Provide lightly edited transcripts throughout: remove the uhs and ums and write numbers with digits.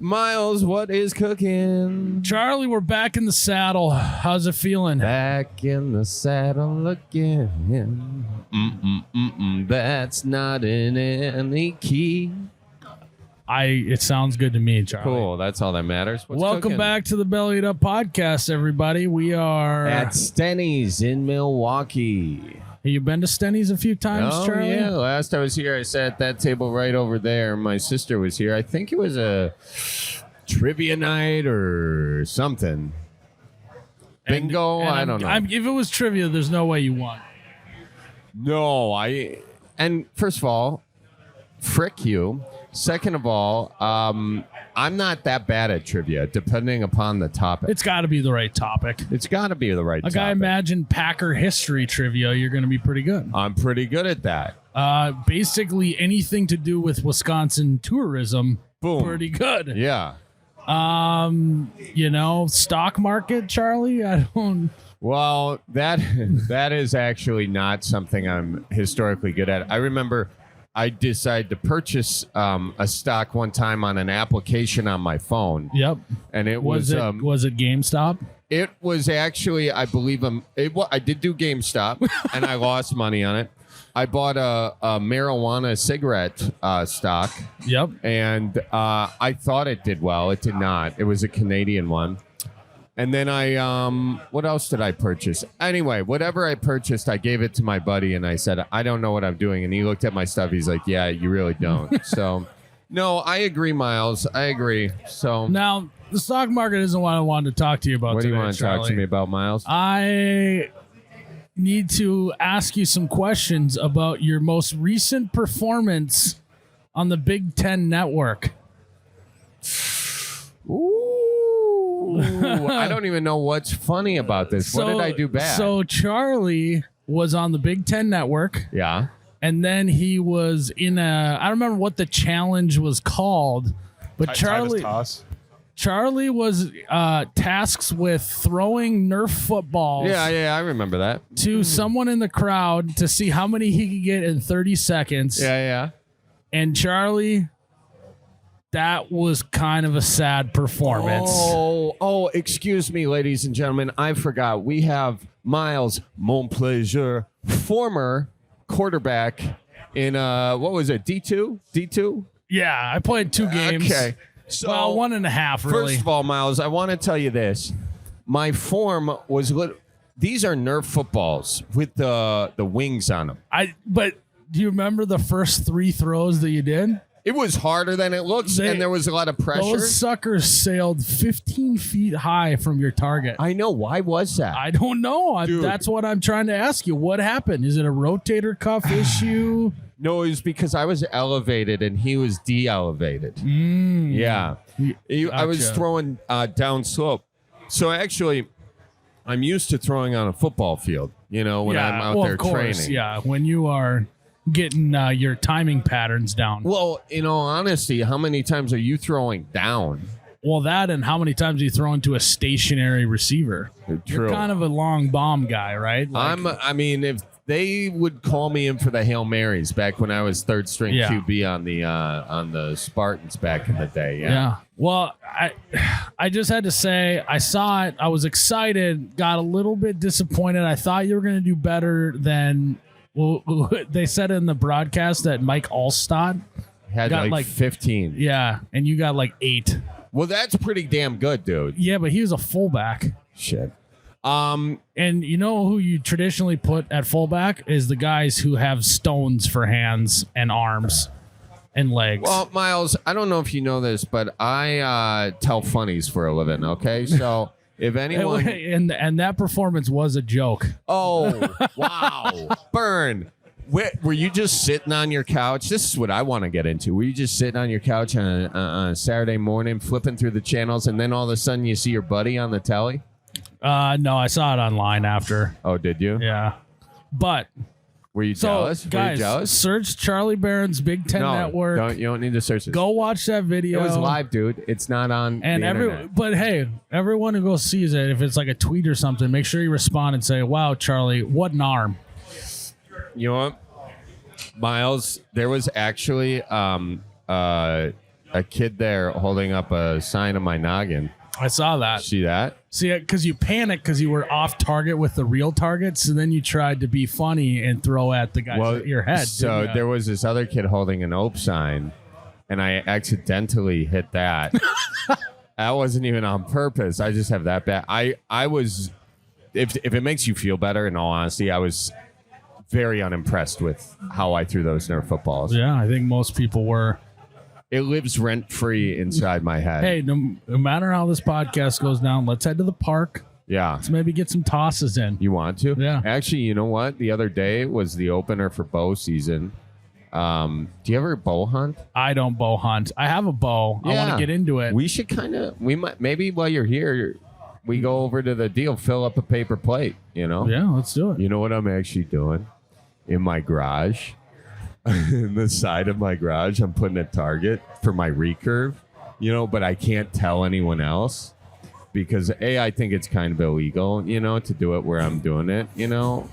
Miles, what is cooking? Charlie, we're back in the saddle. How's it feeling? Back in the saddle again. That's not in any key. It sounds good to me, Charlie. Cool. That's all that matters. What's Welcome cooking? back to the Bellied Up Podcast, everybody. We are At Stenny's in Milwaukee. Have you been to Stenny's a few times, Oh, Charlie? yeah. Last I was here, I sat at that table right over there. My sister was here. I think it was a trivia night or something. Bingo? I don't know. If it was trivia, there's no way you won. No, and first of all, frick you. Second of all, I'm not that bad at trivia, depending upon the topic. It's got to be the right topic. It's got to be the right Like topic. I imagine Packer history trivia, you're going to be pretty good. I'm pretty good at that. Basically anything to do with Wisconsin tourism, Boom. pretty good. Yeah. Stock market, Charlie. I don't. Well, that is actually not something I'm historically good at. I remember I decided to purchase a stock one time on an application on my phone. Yep. And it Was it GameStop? It was actually, I believe, I did do GameStop, and I lost money on it. I bought a marijuana cigarette stock. Yep. And I thought it did well. It did not. It was a Canadian one. And then what else did I purchase? Anyway, whatever I purchased, I gave it to my buddy, and I said, I don't know what I'm doing. And he looked at my stuff. He's like, yeah, you really don't. So, no, I agree, Miles. I agree. So Now, the stock market isn't what I wanted to talk to you about what do today, you want to Charlie. talk to me about, Miles? I need to ask you some questions about your most recent performance on the Big Ten Network. Ooh, I don't even know what's funny about this. What did I do bad? So Charlie was on the Big Ten Network, Yeah. and then he was in I don't remember what the challenge was called, but Charlie was tasked with throwing Nerf footballs Yeah, I remember that. to someone in the crowd to see how many he could get in 30 seconds. Yeah. And Charlie, that was kind of a sad performance. Oh, excuse me, ladies and gentlemen. I forgot. We have Miles Montplaisir, former quarterback in, what was it, D2? D2? Yeah, I played 2 games. Okay. So, Well, 1.5, really. First of all, Miles, I want to tell you this. My form was these are Nerf footballs with the wings on them. But do you remember the first 3 throws that you did? It was harder than it looks, and there was a lot of pressure. Those suckers sailed 15 feet high from your target. I know. Why was that? I don't know. Dude. That's what I'm trying to ask you. What happened? Is it a rotator cuff issue? No, it was because I was elevated and he was de-elevated. Yeah. I was Gotcha. throwing down slope. So actually, I'm used to throwing on a football field, when I'm out there of course, training. Yeah, when you are getting your timing patterns down. Well, in all honesty, how many times are you throwing down? Well, that and how many times you throw into a stationary receiver. True. You're kind of a long bomb guy, right? If they would call me in for the Hail Marys back when I was third string Yeah. QB on the Spartans back in the day. Yeah. Well, I just had to say I saw it. I was excited. Got a little bit disappointed. I thought you were going to do better than. Well, they said in the broadcast that Mike Allstott Had got like 15. Yeah, and you got like 8. Well, that's pretty damn good, dude. Yeah, but he was a fullback. Shit. And you know who you traditionally put at fullback is the guys who have stones for hands and arms and legs. Well, Miles, I don't know if you know this, but I tell funnies for a living, okay? So if anyone... and that performance was a joke. Oh, wow. Burn. Were you just sitting on your couch? This is what I want to get into. Were you just sitting on your couch on a Saturday morning, flipping through the channels, and then all of a sudden you see your buddy on the telly? No, I saw it online after. Oh, did you? Yeah. But... Were you So, jealous? Were guys, you jealous? search Charlie Barron's Big Ten Network. You don't need to search it. Go watch that video. It was live, dude. It's not on And the internet. but hey, everyone who goes sees it, if it's like a tweet or something, make sure you respond and say, "Wow, Charlie, what an arm!" You know what, Miles? There was actually a kid there holding up a sign of my noggin. I saw that. See that? See, because you panicked because you were off target with the real targets, and then you tried to be funny and throw at the guy at your head. So didn't ya? there was this other kid holding an OPE sign, and I accidentally hit that. That wasn't even on purpose. I just have that bad. I was, if it makes you feel better, in all honesty, I was very unimpressed with how I threw those Nerf footballs. Yeah, I think most people were. It lives rent free inside my head. Hey, no matter how this podcast goes down, let's head to the park. Yeah. Let's maybe get some tosses in. You want to? Yeah. Actually, you know what? The other day was the opener for bow season. Do you ever bow hunt? I don't bow hunt. I have a bow. I want to get into it. We should maybe while you're here, we go over to the deal, fill up a paper plate, you know? Yeah, let's do it. You know what I'm actually doing? In my garage, in the side of my garage, I'm putting a target for my recurve, you know, but I can't tell anyone else because I think it's kind of illegal, you know, to do it where I'm doing it, you know.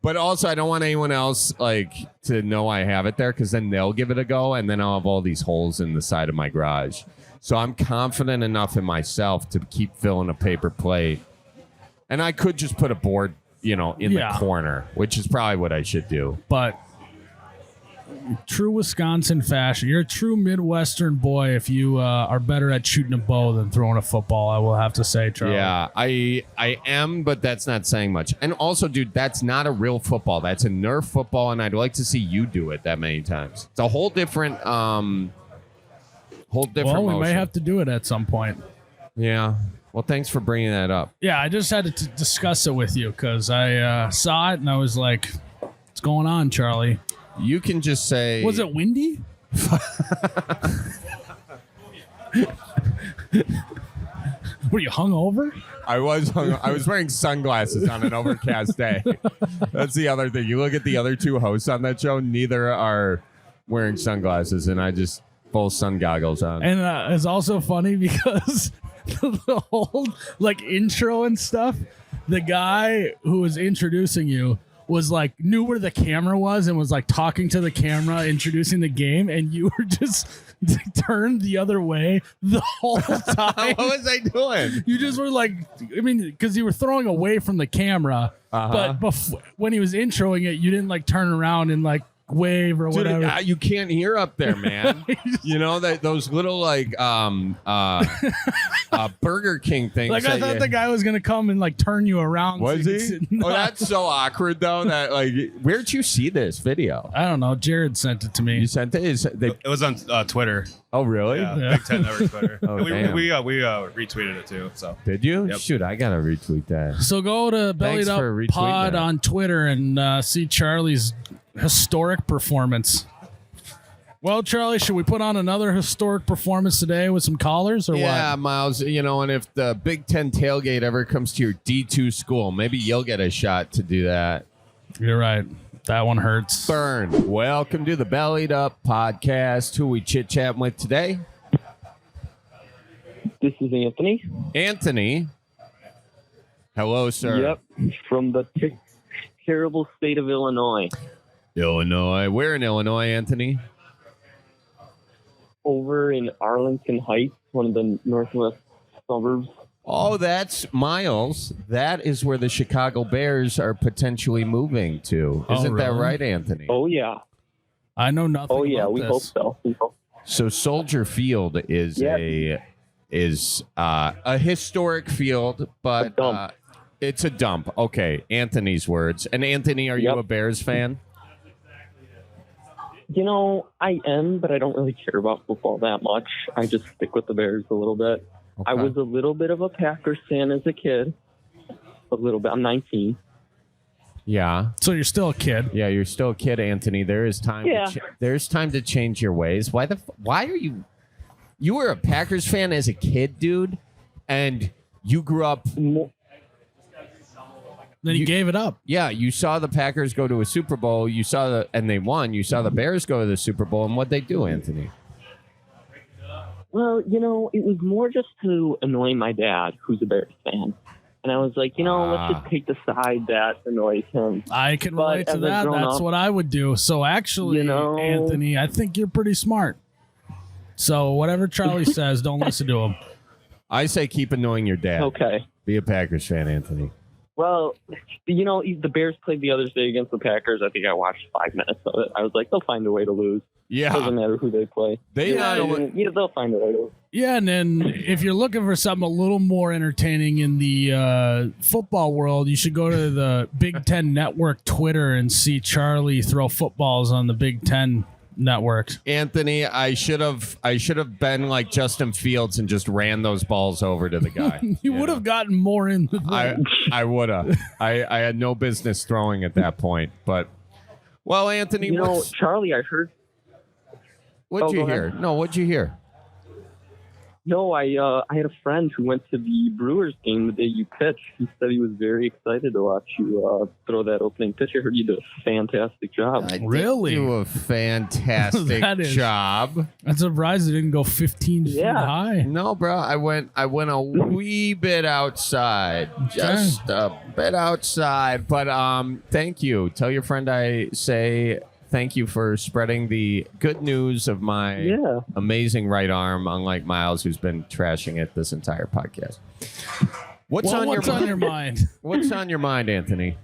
But also I don't want anyone else like to know I have it there because then they'll give it a go and then I'll have all these holes in the side of my garage. So I'm confident enough in myself to keep filling a paper plate. And I could just put a board, you know, in the corner, which is probably what I should do. But true Wisconsin fashion, you're a true Midwestern boy if you are better at shooting a bow than throwing a football, I will have to say, Charlie. Yeah, I am, but that's not saying much. And also, dude, that's not a real football. That's a Nerf football, and I'd like to see you do it that many times. It's a whole different Well, we motion. may have to do it at some point. Yeah. Well, thanks for bringing that up. Yeah, I just had to discuss it with you because I saw it and I was like, what's going on, Charlie? You can just say... Was it windy? Were you hungover? I was wearing sunglasses on an overcast day. That's the other thing. You look at the other two hosts on that show, neither are wearing sunglasses, and I just full sun goggles on. And it's also funny because the whole like intro and stuff, the guy who was introducing you was like knew where the camera was and was like talking to the camera, introducing the game, and you were just turned the other way the whole time. What was I doing? You just were like, I mean, because you were throwing away from the camera, but when he was introing it, you didn't like turn around and like wave or whatever. Dude, you can't hear up there, man. You know that those little like Burger King things. Like I thought the guy was gonna come and like turn you around. Was so he? Oh, that's so awkward though. That like, where'd you see this video? I don't know. Jared sent it to me. You sent it? It was on Twitter. Oh, really? Yeah, Yeah. Big Ten Network Twitter. Oh, we damn. retweeted it too. So Did you? Yep. Shoot, I gotta retweet that. So go to Bellied Up for retweeting Pod that. on Twitter and see Charlie's historic performance. Well, Charlie, should we put on another historic performance today with some callers or Yeah, what? Miles. You know, and if the Big Ten tailgate ever comes to your D2 school, maybe you'll get a shot to do that. You're right. That one hurts. Burn. Welcome to the Bellied Up Podcast. Who we chit chatting with today? This is Anthony. Anthony. Hello, sir. Yep, from the terrible state of Illinois. Illinois. Where in Illinois, Anthony? Over in Arlington Heights, one of the northwest suburbs. Oh, that's Miles. That is where the Chicago Bears are potentially moving to. Oh, Isn't that really? right, Anthony? Oh, yeah. I know nothing. Oh, yeah, about we this. hope so. We hope. So Soldier Field is Yeah. a historic field, but A dump. it's a dump. Okay, Anthony's words. And Anthony, are you Yep. a Bears fan? You know, I am, but I don't really care about football that much. I just stick with the Bears a little bit. I Okay. was a little bit of a Packers fan as a kid. A little bit. I'm 19. Yeah. So you're still a kid. Yeah, you're still a kid, Anthony. There is time. Yeah. There's time to change your ways. Why are you? You were a Packers fan as a kid, dude, and you grew up. Then you gave it up. Yeah, you saw the Packers go to a Super Bowl. You saw and they won. You saw the Bears go to the Super Bowl, and what'd they do, Anthony? Well, you know, it was more just to annoy my dad, who's a Bears fan. And I was like, you know, let's just take the side that annoys him. I can But relate to as I've that. grown That's up, what I would do. So actually, you know- Anthony, I think you're pretty smart. So whatever Charlie says, don't listen to him. I say keep annoying your dad. Okay. Be a Packers fan, Anthony. Well, the Bears played the other day against the Packers. I think I watched 5 minutes of it. I was like, they'll find a way to lose. Yeah. Doesn't matter who they play. They'll find a way to lose. Yeah, and then if you're looking for something a little more entertaining in the football world, you should go to the Big Ten Network Twitter and see Charlie throw footballs on the Big Ten Network. Anthony, I should have been like Justin Fields and just ran those balls over to the guy. You would have gotten more in the I would have. I had no business throwing at that point. But well, Anthony, Charlie, I heard. What'd you go hear? ahead. No, what'd you hear? No, I had a friend who went to the Brewers game the day you pitched. He said he was very excited to watch you throw that opening pitch. I heard you did a fantastic job. Really? Do a fantastic job. I'm surprised it didn't go 15 feet high. No, bro. I went a wee bit outside. Just a bit outside. But thank you. Tell your friend I say thank you for spreading the good news of my amazing right arm, unlike Miles, who's been trashing it this entire podcast. What's on your mind? What's on your mind, Anthony?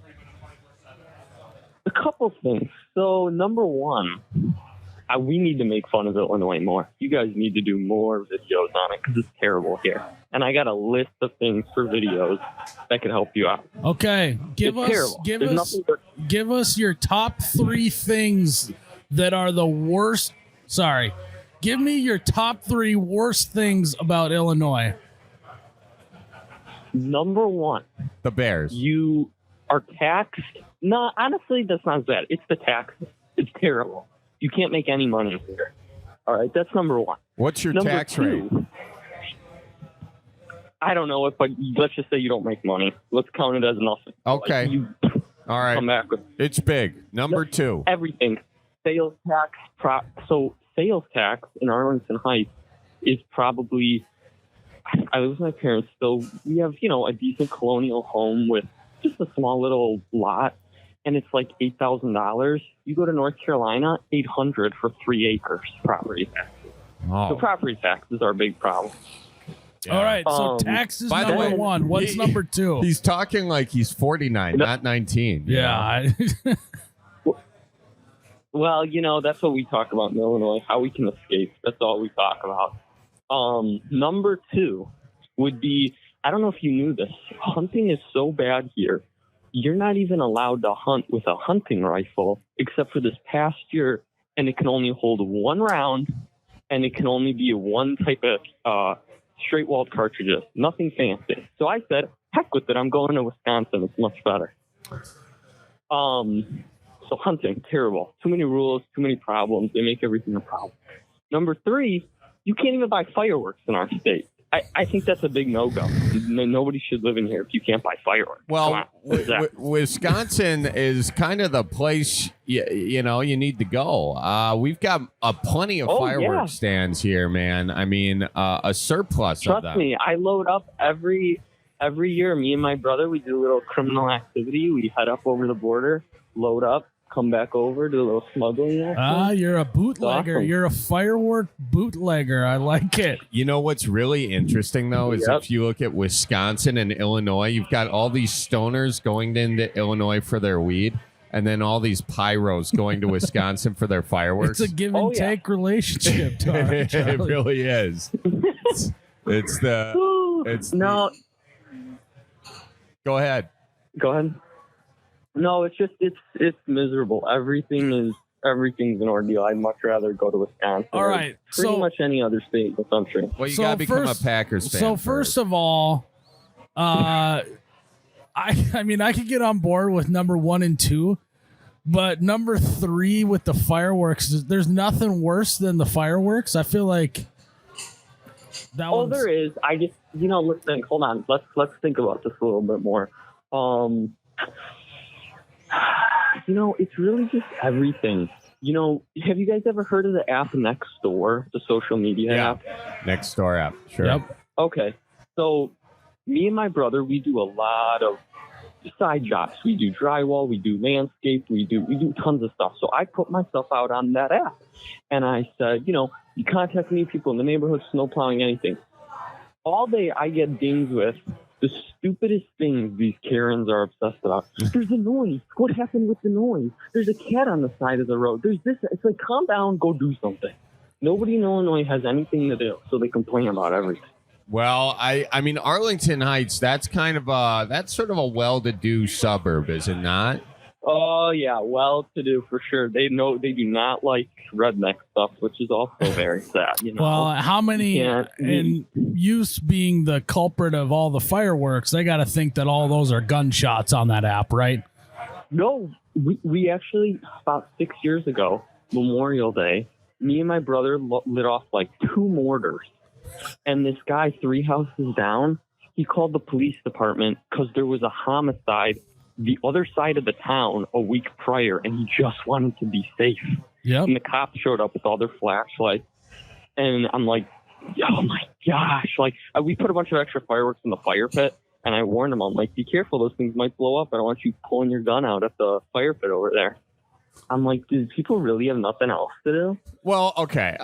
A couple things. So, number one, we need to make fun of Illinois more. You guys need to do more videos on it because it's terrible here. And I got a list of things for videos that could help you out. Okay, give us your top 3 things that are the worst. Sorry, give me your top 3 worst things about Illinois. Number 1, the Bears. You are taxed. No, honestly, that's not bad. It's the taxes. It's terrible. You can't make any money here. All right, that's number 1. What's your number tax 2, rate? I don't know it, but let's just say you don't make money. Let's count it as nothing. Okay. All right. Come back with it's big. Number 2. Everything. Sales tax. So sales tax in Arlington Heights is probably. I live with my parents, so we have a decent colonial home with just a small little lot, and it's like $8,000. You go to North Carolina, $800 for 3 acres property taxes. Oh. So property taxes are a big problem. Yeah. All right, so taxes number 1. What's number 2? He's talking like he's 49, not 19. Yeah. Well, that's what we talk about in Illinois, how we can escape. That's all we talk about. Number 2 would be, I don't know if you knew this, hunting is so bad here. You're not even allowed to hunt with a hunting rifle, except for this past year, and it can only hold 1 round, and it can only be one type of straight walled cartridges, nothing fancy. So I said, heck with it, I'm going to Wisconsin. It's much better. So hunting, terrible. Too many rules, too many problems. They make everything a problem. Number 3, you can't even buy fireworks in our state. I think that's a big no-go. Nobody should live in here if you can't buy fireworks. Well, Wisconsin is kind of the place you need to go. We've got plenty of fireworks stands here, man. I mean, a surplus of them. Trust me, I load up every year. Me and my brother, we do a little criminal activity. We head up over the border, load up, come back over, do a little smuggling. You're a bootlegger. Awesome. You're a firework bootlegger. I like it. You know what's really interesting, though, is if you look at Wisconsin and Illinois, you've got all these stoners going into Illinois for their weed, and then all these pyros going to Wisconsin for their fireworks. It's a give and take relationship, Charlie. It really is. No. Go ahead. No, it's just it's miserable. Everything's an ordeal. I'd much rather go to Wisconsin. All right, pretty much any other state in the country. Well, you gotta become a Packers fan. So first of all, I mean I could get on board with number 1 and 2, but number 3 with the fireworks, there's nothing worse than the fireworks. I feel like that. Oh, there is. I just listen. Hold on. Let's think about this a little bit more. It's really just everything. Have you guys ever heard of the app Nextdoor, the social media app? Nextdoor app, sure. Yep. Okay. So me and my brother, we do a lot of side jobs. We do drywall, we do landscape, we do tons of stuff. So I put myself out on that app. And I said, You contact me, people in the neighborhood, snow plowing, anything. All day I get dings with the stupidest things these Karens are obsessed about. There's a noise. What happened with the noise? There's a cat on the side of the road. There's this. It's like, calm down, go do something. Nobody in Illinois has anything to do, so they complain about everything. Well, I mean, Arlington Heights, that's kind of that's sort of a well-to-do suburb, is it not? Oh, yeah, well-to-do for sure. They do not like redneck stuff, which is also very sad. You know? Well, how many, and use being the culprit of all the fireworks, they got to think that all those are gunshots on that app, right? No, we actually, about 6 years ago, Memorial Day, me and my brother lit off like 2 mortars. And this guy, 3 houses down, he called the police department because there was a homicide the other side of the town a week prior, and he just wanted to be safe. Yep. And the cops showed up with all their flashlights. And I'm like, oh my gosh. Like, we put a bunch of extra fireworks in the fire pit, and I warned him, I'm like, be careful, those things might blow up. I don't want you pulling your gun out at the fire pit over there. I'm like, do people really have nothing else to do? Well, okay.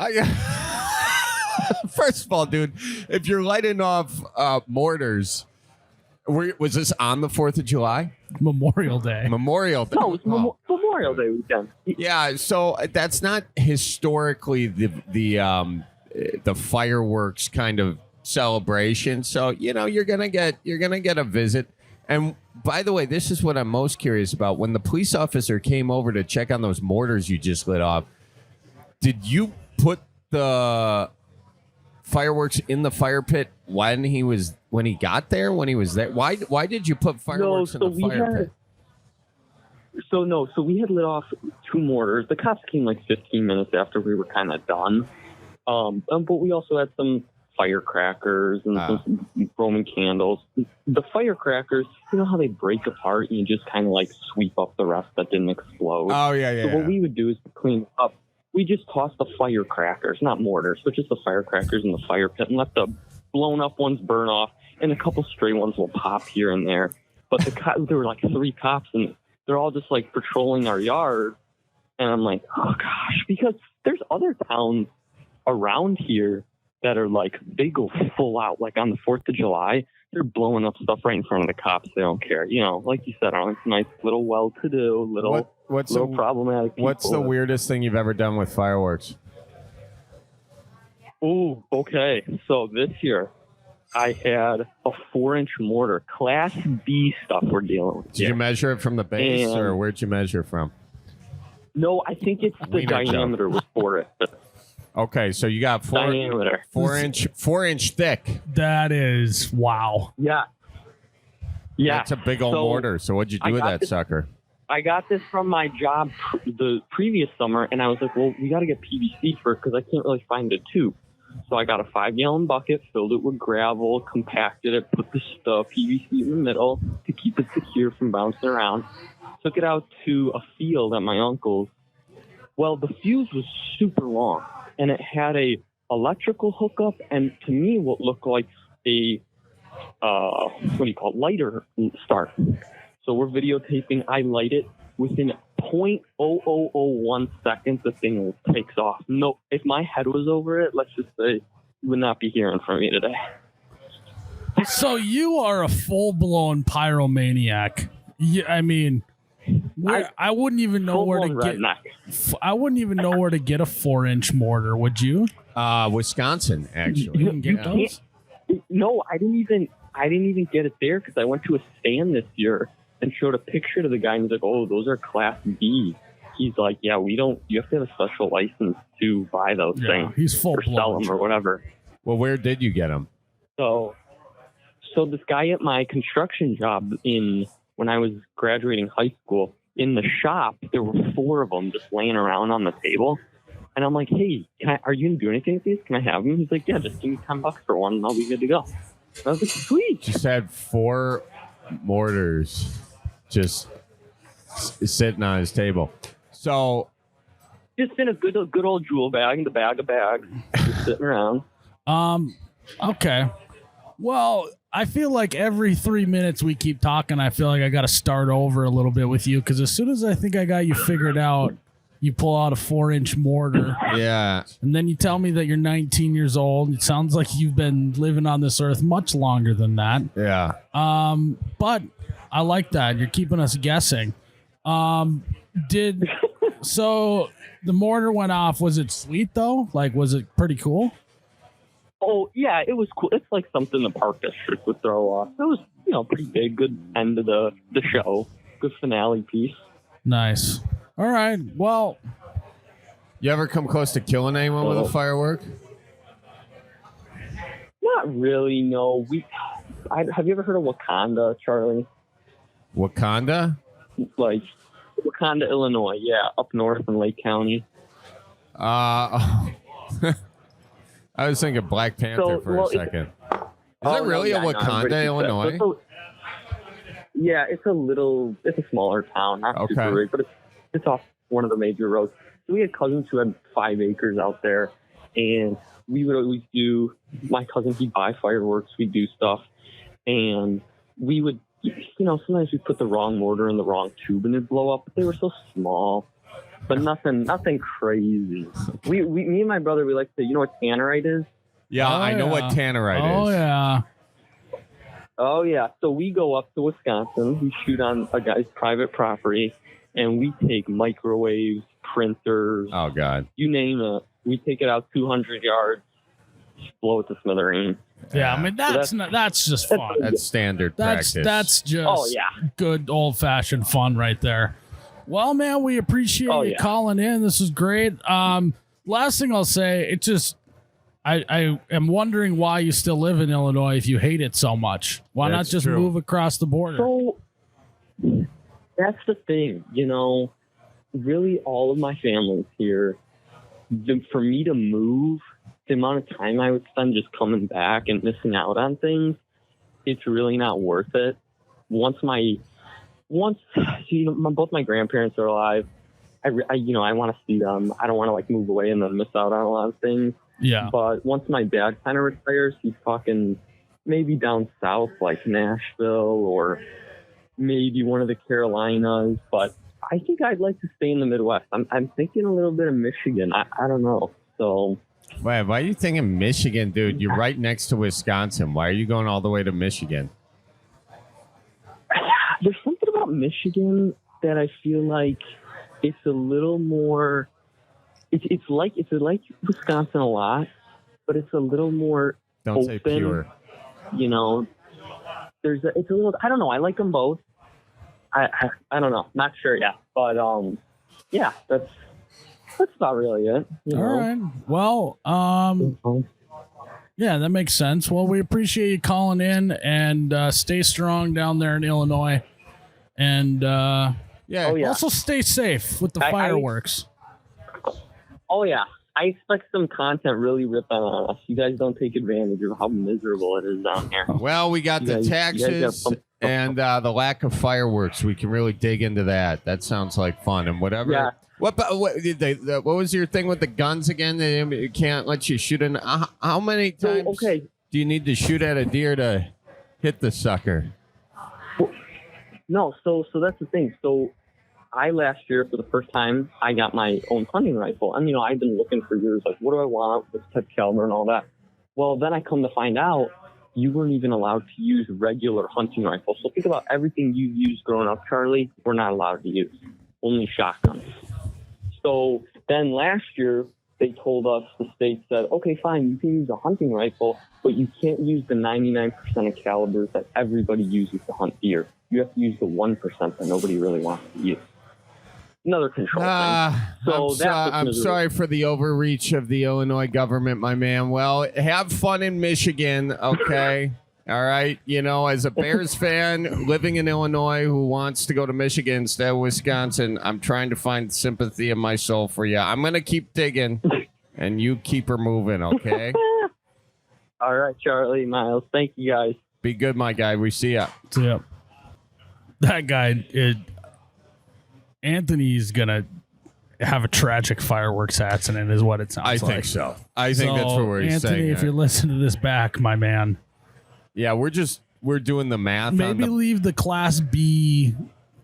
First of all, dude, if you're lighting off mortars, was this on the 4th of July? Memorial Day. Memorial Day. No, it's Memorial Day weekend. Yeah, so that's not historically the fireworks kind of celebration. So you're gonna get a visit. And by the way, this is what I'm most curious about. When the police officer came over to check on those mortars you just lit off, did you put the fireworks in the fire pit when he got there, when he was there? Why did you put fireworks in the fire pit? So we had lit off 2 mortars. The cops came like 15 minutes after we were kind of done. But we also had some firecrackers and some Roman candles. The firecrackers, you know how they break apart and you just kind of like sweep up the rest that didn't explode? Oh, yeah. So what we would do is to clean up. We just toss the firecrackers, not mortars, but just the firecrackers in the fire pit and let the blown up ones burn off, and a couple stray ones will pop here and there. But there were like 3 cops, and they're all just like patrolling our yard. And I'm like, oh gosh, because there's other towns around here that are like, they go full out. Like on the 4th of July, they're blowing up stuff right in front of the cops. They don't care. Like you said, it's a nice little well-to-do, little problematic people. What's the weirdest thing you've ever done with fireworks? Oh, okay. So this year, I had a 4-inch mortar, Class B stuff we're dealing with. Did you measure it from the base, or where'd you measure from? No, I think it's the diameter was 4 inches. Okay, so you got 4 inch thick. That is wow. Yeah. Yeah. That's a big old mortar. So what'd you do with that sucker? I got this from my job the previous summer, and I was like, well, we got to get PVC for it because I can't really find a tube. So I got a 5-gallon bucket, filled it with gravel, compacted it, put the PVC in the middle to keep it secure from bouncing around. Took it out to a field at my uncle's. Well, the fuse was super long, and it had a electrical hookup, and to me, what looked like a lighter start. So we're videotaping. I light it. Within 0.0001 seconds, the thing takes off. No, if my head was over it, let's just say, you would not be hearing from me today. So you are a full-blown pyromaniac. I mean, I wouldn't even know where to get. I wouldn't even know where to get a 4-inch mortar. Would you? Wisconsin, actually. You can get those? No, I didn't even get it there because I went to a stand this year and showed a picture to the guy, and he's like, oh, those are Class B. He's like, yeah, you have to have a special license to buy those things. He's full or sell them or whatever. Well, where did you get them? So this guy at my construction job when I was graduating high school, in the shop, there were 4 of them just laying around on the table. And I'm like, hey, are you going to do anything with these? Can I have them? He's like, yeah, just give me $10 for one and I'll be good to go. And I was like, sweet. Just had 4 mortars just sitting on his table. So just in a good old jewel bag, the bag of bags, just sitting around. Okay. Well, I feel like every 3 minutes we keep talking, I feel like I got to start over a little bit with you, because as soon as I think I got you figured out, you pull out a 4-inch mortar, Yeah. and then you tell me that you're 19 years old. It sounds like you've been living on this earth much longer than that. Yeah. But I like that. You're keeping us guessing. So the mortar went off. Was it sweet though? Like, was it pretty cool? Oh yeah, it was cool. It's like something the park district would throw off. It was, pretty big. Good end of the show. Good finale piece. Nice. All right. Well, You ever come close to killing anyone with a firework? Not really. No. Have you ever heard of Wakanda, Charlie? Wakanda? Like Wakanda, Illinois. Yeah, up north in Lake County. I was thinking Black Panther for a second. Is it really a Wakanda, Illinois? It's a smaller town, not super big, but it's off one of the major roads. So we had cousins who had 5 acres out there, and we would always do, my cousin, he'd buy fireworks, we'd do stuff, and we would, sometimes we put the wrong mortar in the wrong tube and it'd blow up, but they were so small. But nothing crazy. Me and my brother, we like to, you know what tannerite is? Yeah, I know what tannerite is. Oh, yeah. Oh, yeah. So we go up to Wisconsin. We shoot on a guy's private property, and we take microwaves, printers. Oh, God. You name it. We take it out 200 yards, blow it to smithereens. Yeah, I mean, that's just fun. That's standard practice. That's just good old-fashioned fun right there. Well, man, we appreciate you calling in. This is great. Last thing I'll say, I am wondering why you still live in Illinois if you hate it so much. Why not just move across the border? So that's the thing, really all of my family's here. For me to move, the amount of time I would spend just coming back and missing out on things, it's really not worth it. Once both my grandparents are alive, I want to see them. I don't want to move away and then miss out on a lot of things. Yeah. But once my dad kind of retires, he's talking maybe down south, like Nashville or maybe one of the Carolinas. But I think I'd like to stay in the Midwest. I'm thinking a little bit of Michigan. I don't know. So. Why are you thinking Michigan, dude? You're right next to Wisconsin. Why are you going all the way to Michigan? There's something about Michigan that I feel like it's a little more. It's like Wisconsin a lot, but it's a little more Don't open. say pure. It's a little. I don't know. I like them both. I don't know. Not sure yet, but yeah, that's about really it. All right. Well, yeah, that makes sense. Well, we appreciate you calling in, and stay strong down there in Illinois, and also stay safe with the fireworks. Oh yeah, I expect some content really ripping on us. You guys don't take advantage of how miserable it is down here. Well, we got the taxes and the lack of fireworks. We can really dig into that. That sounds like fun and whatever. Yeah. What was your thing with the guns again? They can't let you shoot in. How many times do you need to shoot at a deer to hit the sucker? No, so that's the thing. So I last year, for the first time, I got my own hunting rifle. And, I've been looking for years, like, what do I want? What's type caliber and all that? Well, then I come to find out you weren't even allowed to use regular hunting rifles. So think about everything you used growing up, Charlie, we're not allowed to use. Only shotguns. So then last year, they told us, the state said, okay, fine, you can use a hunting rifle, but you can't use the 99% of calibers that everybody uses to hunt deer. You have to use the 1% that nobody really wants to use. Another control thing. So I'm sorry for the overreach of the Illinois government, my man. Well, have fun in Michigan, okay? All right? As a Bears fan living in Illinois who wants to go to Michigan instead of Wisconsin, I'm trying to find sympathy in my soul for you. I'm going to keep digging, and you keep her moving, okay? All right, Charlie, Miles. Thank you, guys. Be good, my guy. We see ya. See ya. That guy, Anthony's gonna have a tragic fireworks accident, is what it sounds like. I think so. I think that's what he's saying. Anthony, if you're listening to this back, my man. Yeah, we're doing the math. Maybe leave the Class B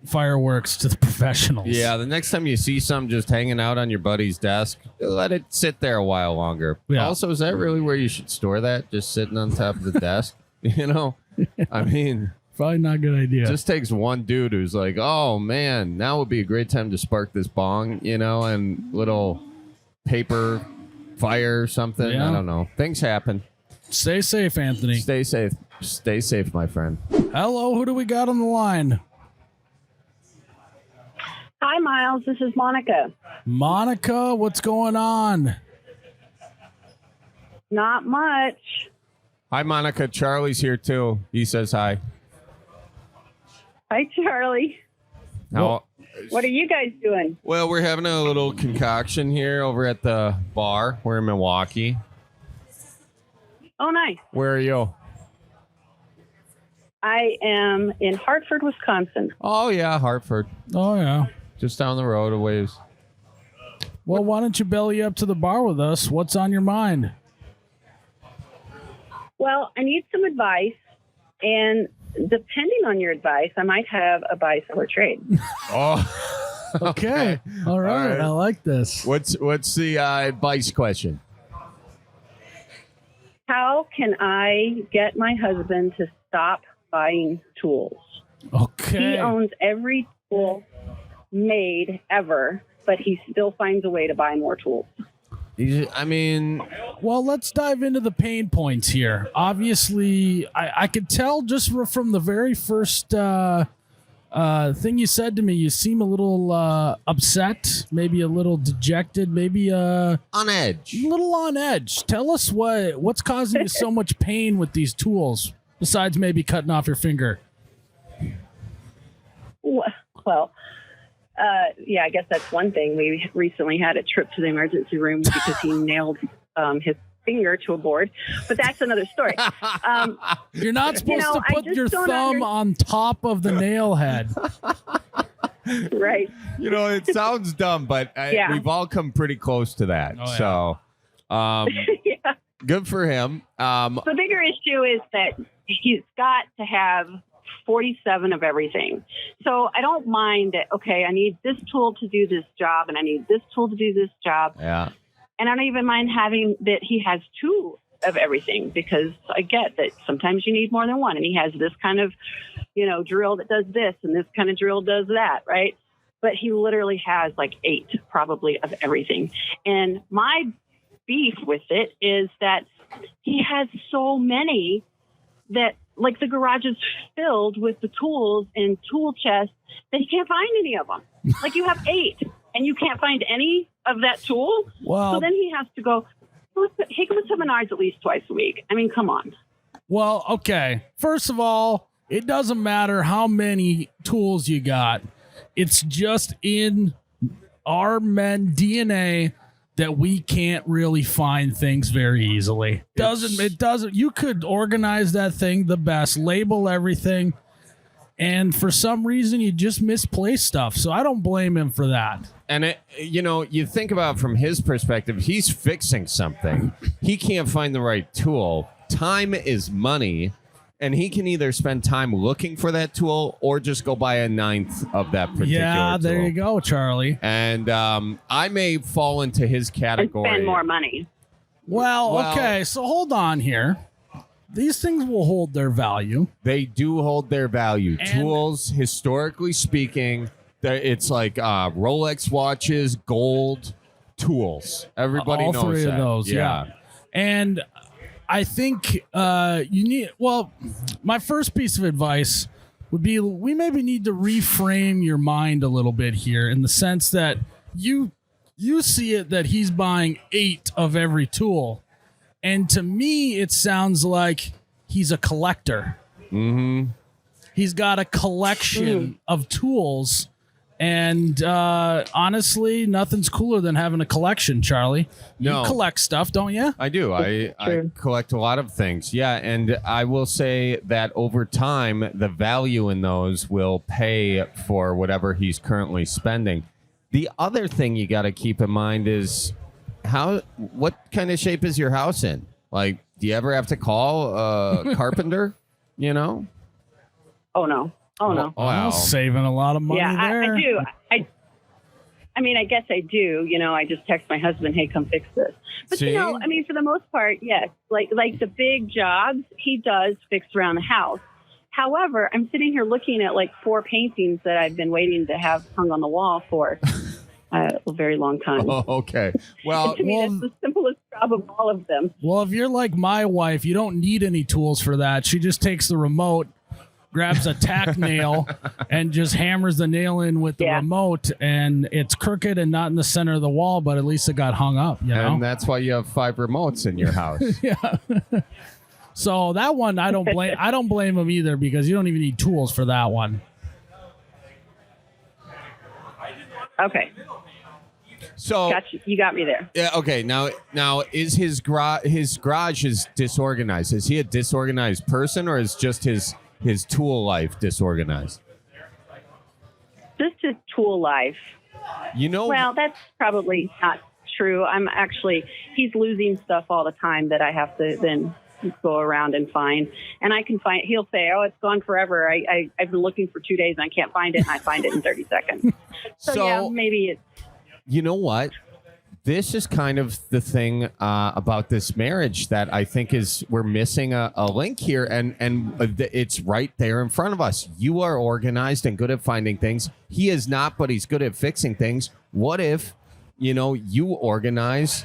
fireworks to the professionals. Yeah, the next time you see something just hanging out on your buddy's desk, let it sit there a while longer. Yeah. Also, is that really where you should store that? Just sitting on top of the desk? You know? I mean, Probably not a good idea. it just takes one dude who's like, oh, man, now would be a great time to spark this bong, you know, and little paper fire or something. Yeah. I don't know. Things happen. Stay safe, Anthony. Stay safe. Stay safe, my friend. Hello, who do we got on the line? Hi, Miles. This is Monica. Monica, what's going on? Not much. Hi, Monica. Charlie's here, too. He says hi. Hi, Charlie. How, What are you guys doing? Well, we're having a little concoction here over at the bar. We're in Milwaukee. Oh, nice. Where are you? I am in Hartford, Wisconsin. Oh, yeah, Hartford. Oh, yeah. Just down the road a ways. Well, why don't you belly up to the bar with us? What's on your mind? Well, I need some advice, and depending on your advice, I might have a buy, sell, or trade. Oh, Okay. All right. right. I like this. What's the advice question? How can I get my husband to stop buying tools? Okay. He owns every tool made ever, but he still finds a way to buy more tools. I mean, Well, let's dive into the pain points here. Obviously, I could tell just from the very first thing you said to me, you seem a little upset, maybe a little dejected, maybe a on edge. little on edge. Tell us what's causing you so much pain with these tools, besides maybe cutting off your finger. Well, yeah, I guess that's one thing. We recently had a trip to the emergency room because he nailed his finger to a board, but that's another story. You're not supposed know, to I put just your don't thumb on top of the nail head. Right. You know, it sounds dumb, but Yeah. we've all come pretty close to that. Oh, yeah. So, Yeah. good for him. The bigger issue is that he's got to have 47 of everything. So I don't mind that, okay, I need this tool to do this job and I need this tool to do this job. Yeah. And I don't even mind having that he has two of everything, because I get that sometimes you need more than one. And he has this kind of, drill that does this and this kind of drill does that, right? But he literally has like 8 probably of everything. And my beef with it is that he has so many that, like, the garage is filled with the tools and tool chests that he can't find any of them. Like, you have 8 and you can't find any of that tool. Well, So then he has to go, he goes to Menards at least twice a week. I mean, come on. Well, okay. First of all, it doesn't matter how many tools you got. It's just in our men DNA that we can't really find things very easily. It doesn't. You could organize that thing the best, label everything, and for some reason you just misplace stuff. So I don't blame him for that. And you think about it from his perspective, he's fixing something. He can't find the right tool. Time is money, and he can either spend time looking for that tool or just go buy a 9th of that particular Yeah, there tool. you go, Charlie. And I may fall into his And category. spend more money. Well, Well- okay, so hold on here. These things will hold their value. They do hold their value. And- Tools, historically speaking, it's like Rolex watches, gold, tools. Everybody All knows three that. of those, yeah. And I think you need, my first piece of advice would be we maybe need to reframe your mind a little bit here, in the sense that you see it that he's buying 8 of every tool. And to me, it sounds like he's a collector. Mm-hmm. He's got a collection of tools. And honestly, nothing's cooler than having a collection, Charlie. No. You collect stuff, don't you? I do. I True. collect a lot of things. Yeah, and I will say that over time, the value in those will pay for whatever he's currently spending. The other thing you got to keep in mind is what kind of shape is your house in? Like, do you ever have to call a carpenter? Oh, no. Oh no. Wow. Saving a lot of money Yeah, there. I do. I mean, I guess I do. You know, I just text my husband, "Hey, come fix this." But See? you know, I mean, for the most part, yes. Like the big jobs, he does fix around the house. However, I'm sitting here looking at like 4 paintings that I've been waiting to have hung on the wall for a very long time. Oh, okay. Well, And to me, that's the simplest job of all of them. Well, if you're like my wife, you don't need any tools for that. She just takes the remote, grabs a tack nail, and just hammers the nail in with the Yeah. remote, and it's crooked and not in the center of the wall, but at least it got hung up, you know? and that's why you have 5 remotes in your house. So that one, I don't blame him either, because you don't even need tools for that one. Okay, So gotcha. You got me there. yeah, okay. Now is his garage is disorganized? Is he a disorganized person, or is just his tool life disorganized? Just his tool life. You know, Well, that's probably not true. He's losing stuff all the time that I have to then go around and find. And I can find, he'll say, "Oh, it's gone forever. I've been looking for 2 days and I can't find it." And I find it in 30 seconds. So yeah, maybe it's, you know what? This is kind of the thing about this marriage that I think is we're missing a link here, and it's right there in front of us. You are organized and good at finding things. He is not, but he's good at fixing things. What if, you organize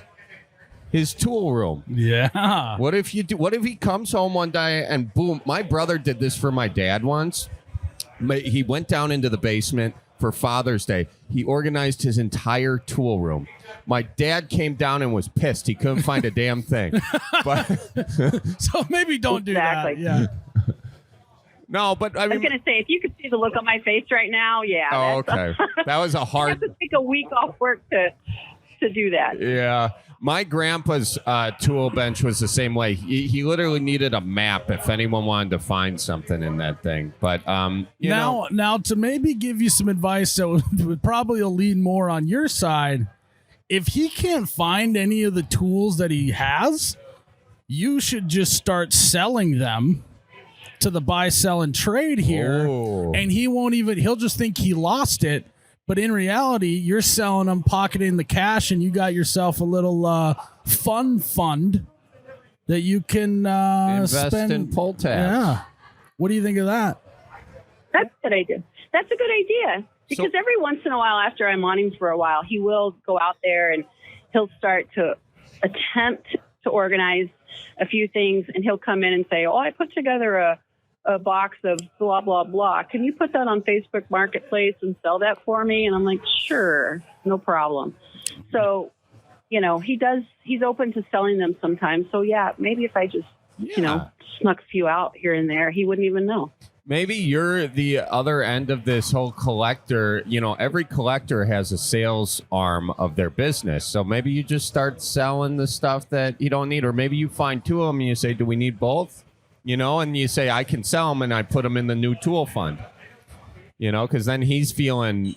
his tool room? Yeah. What if you do? What if he comes home one day and boom? My brother did this for my dad once. He went down into the basement for Father's Day. He organized his entire tool room. My dad came down and was pissed. He couldn't find a damn thing. But So maybe don't do Exactly. that. Yeah. no, but I I was mean, going to say, if you could see the look on my face right now, yeah. oh, that's- okay, that was a I hard. have to take a week off work to do that. Yeah. My grandpa's tool bench was the same way. He literally needed a map if anyone wanted to find something in that thing. But Now to maybe give you some advice that would probably lean more on your side, if he can't find any of the tools that he has, you should just start selling them to the buy, sell, and trade here. Oh. And he'll just think he lost it. But in reality, you're selling them, pocketing the cash, and you got yourself a little fund that you can invest spend in pull tabs. Yeah. What do you think of that? That's a good idea. That's a good idea. Because every once in a while, after I'm on him for a while, he will go out there and he'll start to attempt to organize a few things, and he'll come in and say, "Oh, I put together a box of blah, blah, blah. Can you put that on Facebook Marketplace and sell that for me?" And I'm like, "Sure, no problem." So, he's open to selling them sometimes. So yeah, maybe if I just, snuck a few out here and there, he wouldn't even know. Maybe you're the other end of this whole collector. Every collector has a sales arm of their business. So maybe you just start selling the stuff that you don't need. Or maybe you find 2 of them and you say, "Do we need both?" And you say, "I can sell them," and I put them in the new tool fund. Because then he's feeling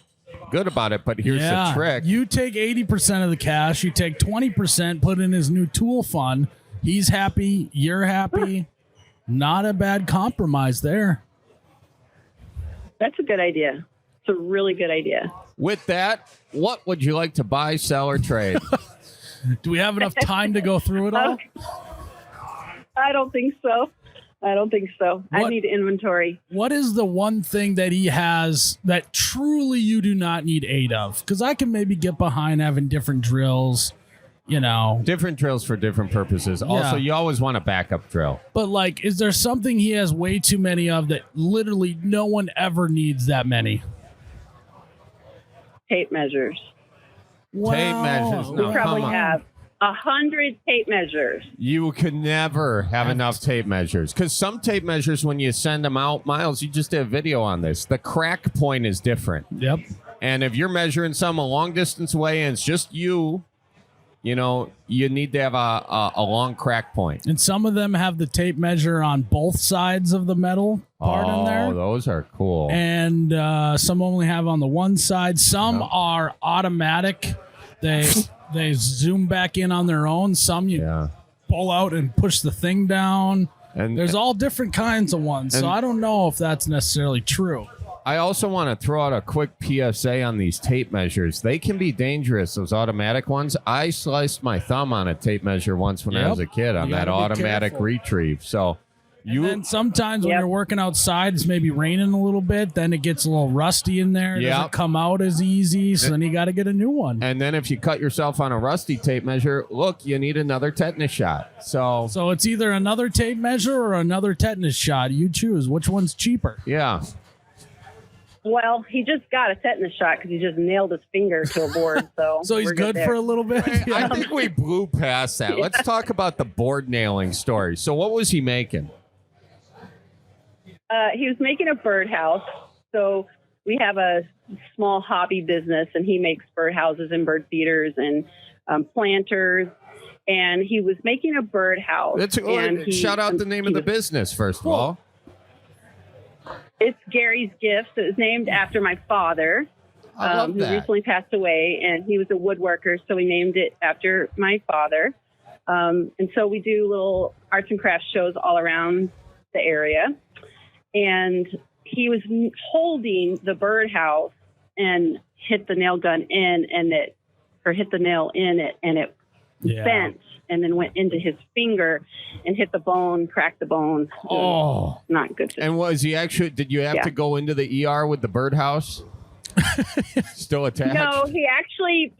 good about it. But here's the trick. You take 80% of the cash, you take 20%, put in his new tool fund. He's happy, you're happy. Not a bad compromise there. That's a good idea. It's a really good idea. With that, what would you like to buy, sell, or trade? Do we have enough time to go through it all? I don't think so. I What- need inventory. What is the one thing that he has that truly you do not need 8 of? Because I can maybe get behind having different drills, Different drills for different purposes. Also, you always want a backup drill. But is there something he has way too many of that literally no one ever needs that many? Tape measures. Tape measures. We No, probably come on. have 100 tape measures. You could never have enough tape measures, because some tape measures, when you send them out, Miles, you just did a video on this. The crack point is different. Yep. And if you're measuring some a long distance away and it's just you need to have a long crack point. And some of them have the tape measure on both sides of the metal part in there. Oh, those are cool. And some only have on the one side. Some are automatic. They zoom back in on their own. Some you pull out and push the thing down. And There's all different kinds of ones, so And- I don't know if that's necessarily true. I also want to throw out a quick PSA on these tape measures. They can be dangerous, those automatic ones. I sliced my thumb on a tape measure once when I Yep. was a kid on You that gotta be automatic careful. retrieve. So And then sometimes when Yep. you're working outside, it's maybe raining a little bit, then it gets a little rusty in there. It Yep. doesn't come out as easy, so then you got to get a new one. and then if you cut yourself on a rusty tape measure, look, you need another tetanus shot. So So it's either another tape measure or another tetanus shot. You choose. Which one's cheaper? yeah. Well, he just got a tetanus shot because he just nailed his finger to a board. So, So he's we're good there. for a little bit. I think we blew past that. Let's talk about the board nailing story. So what was he making? He was making a birdhouse. So we have a small hobby business, and he makes birdhouses and bird feeders and planters. And he was making a birdhouse. and he Shout out the name he of the was- business, first of all. It's Gary's Gifts. It was named after my father, I love who that. recently passed away, and he was a woodworker, so we named it after my father. And so we do little arts and crafts shows all around the area. And he was holding the birdhouse and hit the nail gun in, hit the nail in it, and it Yeah. bent and then went into his finger and hit the bone, cracked the bone. Oh, Not good. And was he actually, did you have Yeah. to go into the ER with the birdhouse? Still attached? No, he actually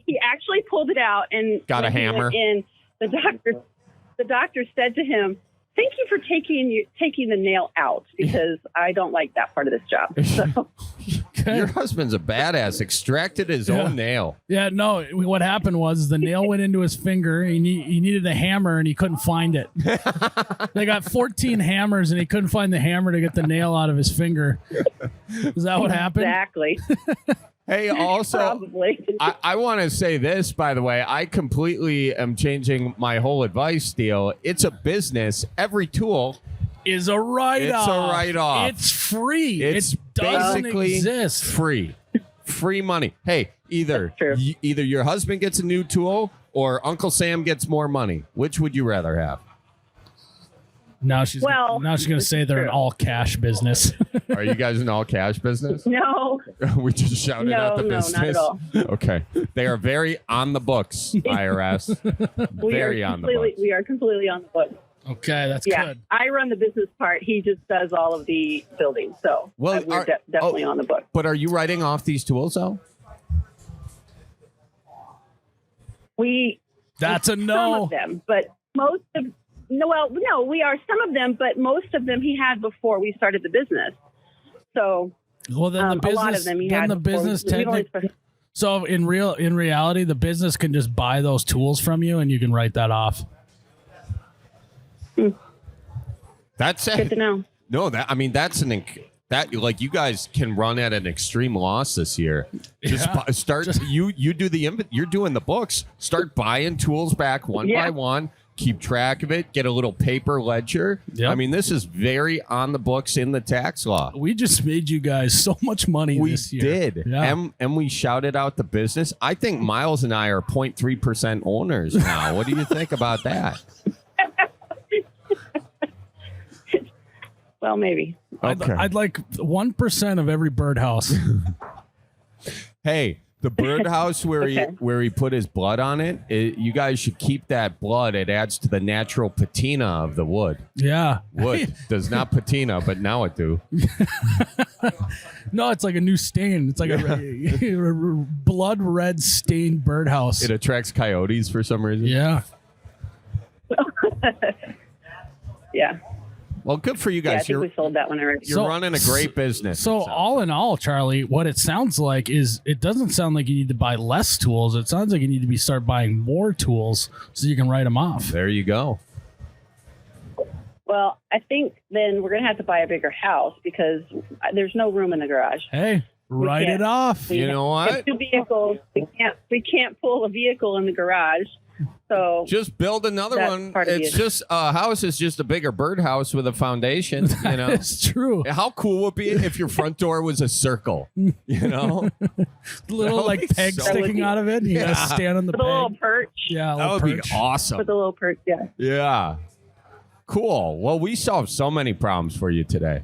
pulled it out and Got a when he hammer? went in, the doctor said to him, "Thank you for taking the nail out because I don't like that part of this job." So Your husband's a badass. Extracted his Yeah. own nail. yeah. No, what happened was the nail went into his finger. He needed a hammer and he couldn't find it. They got 14 hammers and he couldn't find the hammer to get the nail out of his finger. Is that what happened? exactly, Hey, also, probably. I want to say this, by the way. I completely am changing my whole advice deal. It's a business. Every tool, Is a write-off. It's a write-off. It's free. it's it doesn't basically exist. free. Free money. Hey, either That's true. either your husband gets a new tool or Uncle Sam gets more money. Which would you rather have? Now she's Well, going to this say is they're an true. all cash business. Are you guys in all cash business? No, We just shouted No, out the no, not business. at all. Okay. They are very on the books, IRS. Very on the books. we are completely on the book. Okay, that's Yeah, good. I run the business part. He just does all of the building. So Well, we're definitely on the book. But are you writing off these tools though? We That's a some no. of them, but most of no, we are some of them, but most of them he had before we started the business. So Well, then the business. a lot of them he then had. the before business we've only technic. So in reality, the business can just buy those tools from you, and you can write that off. That's good to it. know. No, that's that like you guys can run at an extreme loss this year. Just Yeah. start you do you're doing the books. Start buying tools back one Yeah. by one. Keep track of it. Get a little paper ledger. Yep. I mean, this is very on the books in the tax law. We just made you guys so much money We this year. did. Yeah. And we shouted out the business. I think Miles and I are 0.3% owners now. What do you think about that? Well, maybe. I'd like 1% of every birdhouse. Hey, the birdhouse where he put his blood on it, you guys should keep that blood. It adds to the natural patina of the wood. Yeah. Wood does not patina, but now it do. No, it's like a new stain. It's like a blood red stained birdhouse. It attracts coyotes for some reason. Yeah. Yeah. Well, good for you Yeah, I guys. think we sold that one already. You're So- running a great business. So all in all, Charlie, what it sounds like is it doesn't sound like you need to buy less tools. It sounds like you need to start buying more tools so you can write them off. There you go. Well, I think then we're going to have to buy a bigger house because there's no room in the garage. Hey, write can't- it off. We You know have what? two vehicles. We can't pull a vehicle in the garage. So Just build another That's one. part of It's the- just a house is just a bigger birdhouse with a foundation. You know, It's true. how cool would it be if your front door was a circle? You know, Little That like would be peg so- sticking out of it. And you Yeah. gotta stand on the with a little peg. perch. Yeah, a that little would be perch. awesome. With a little perch, yeah. Yeah. Cool. Well, we solved so many problems for you today.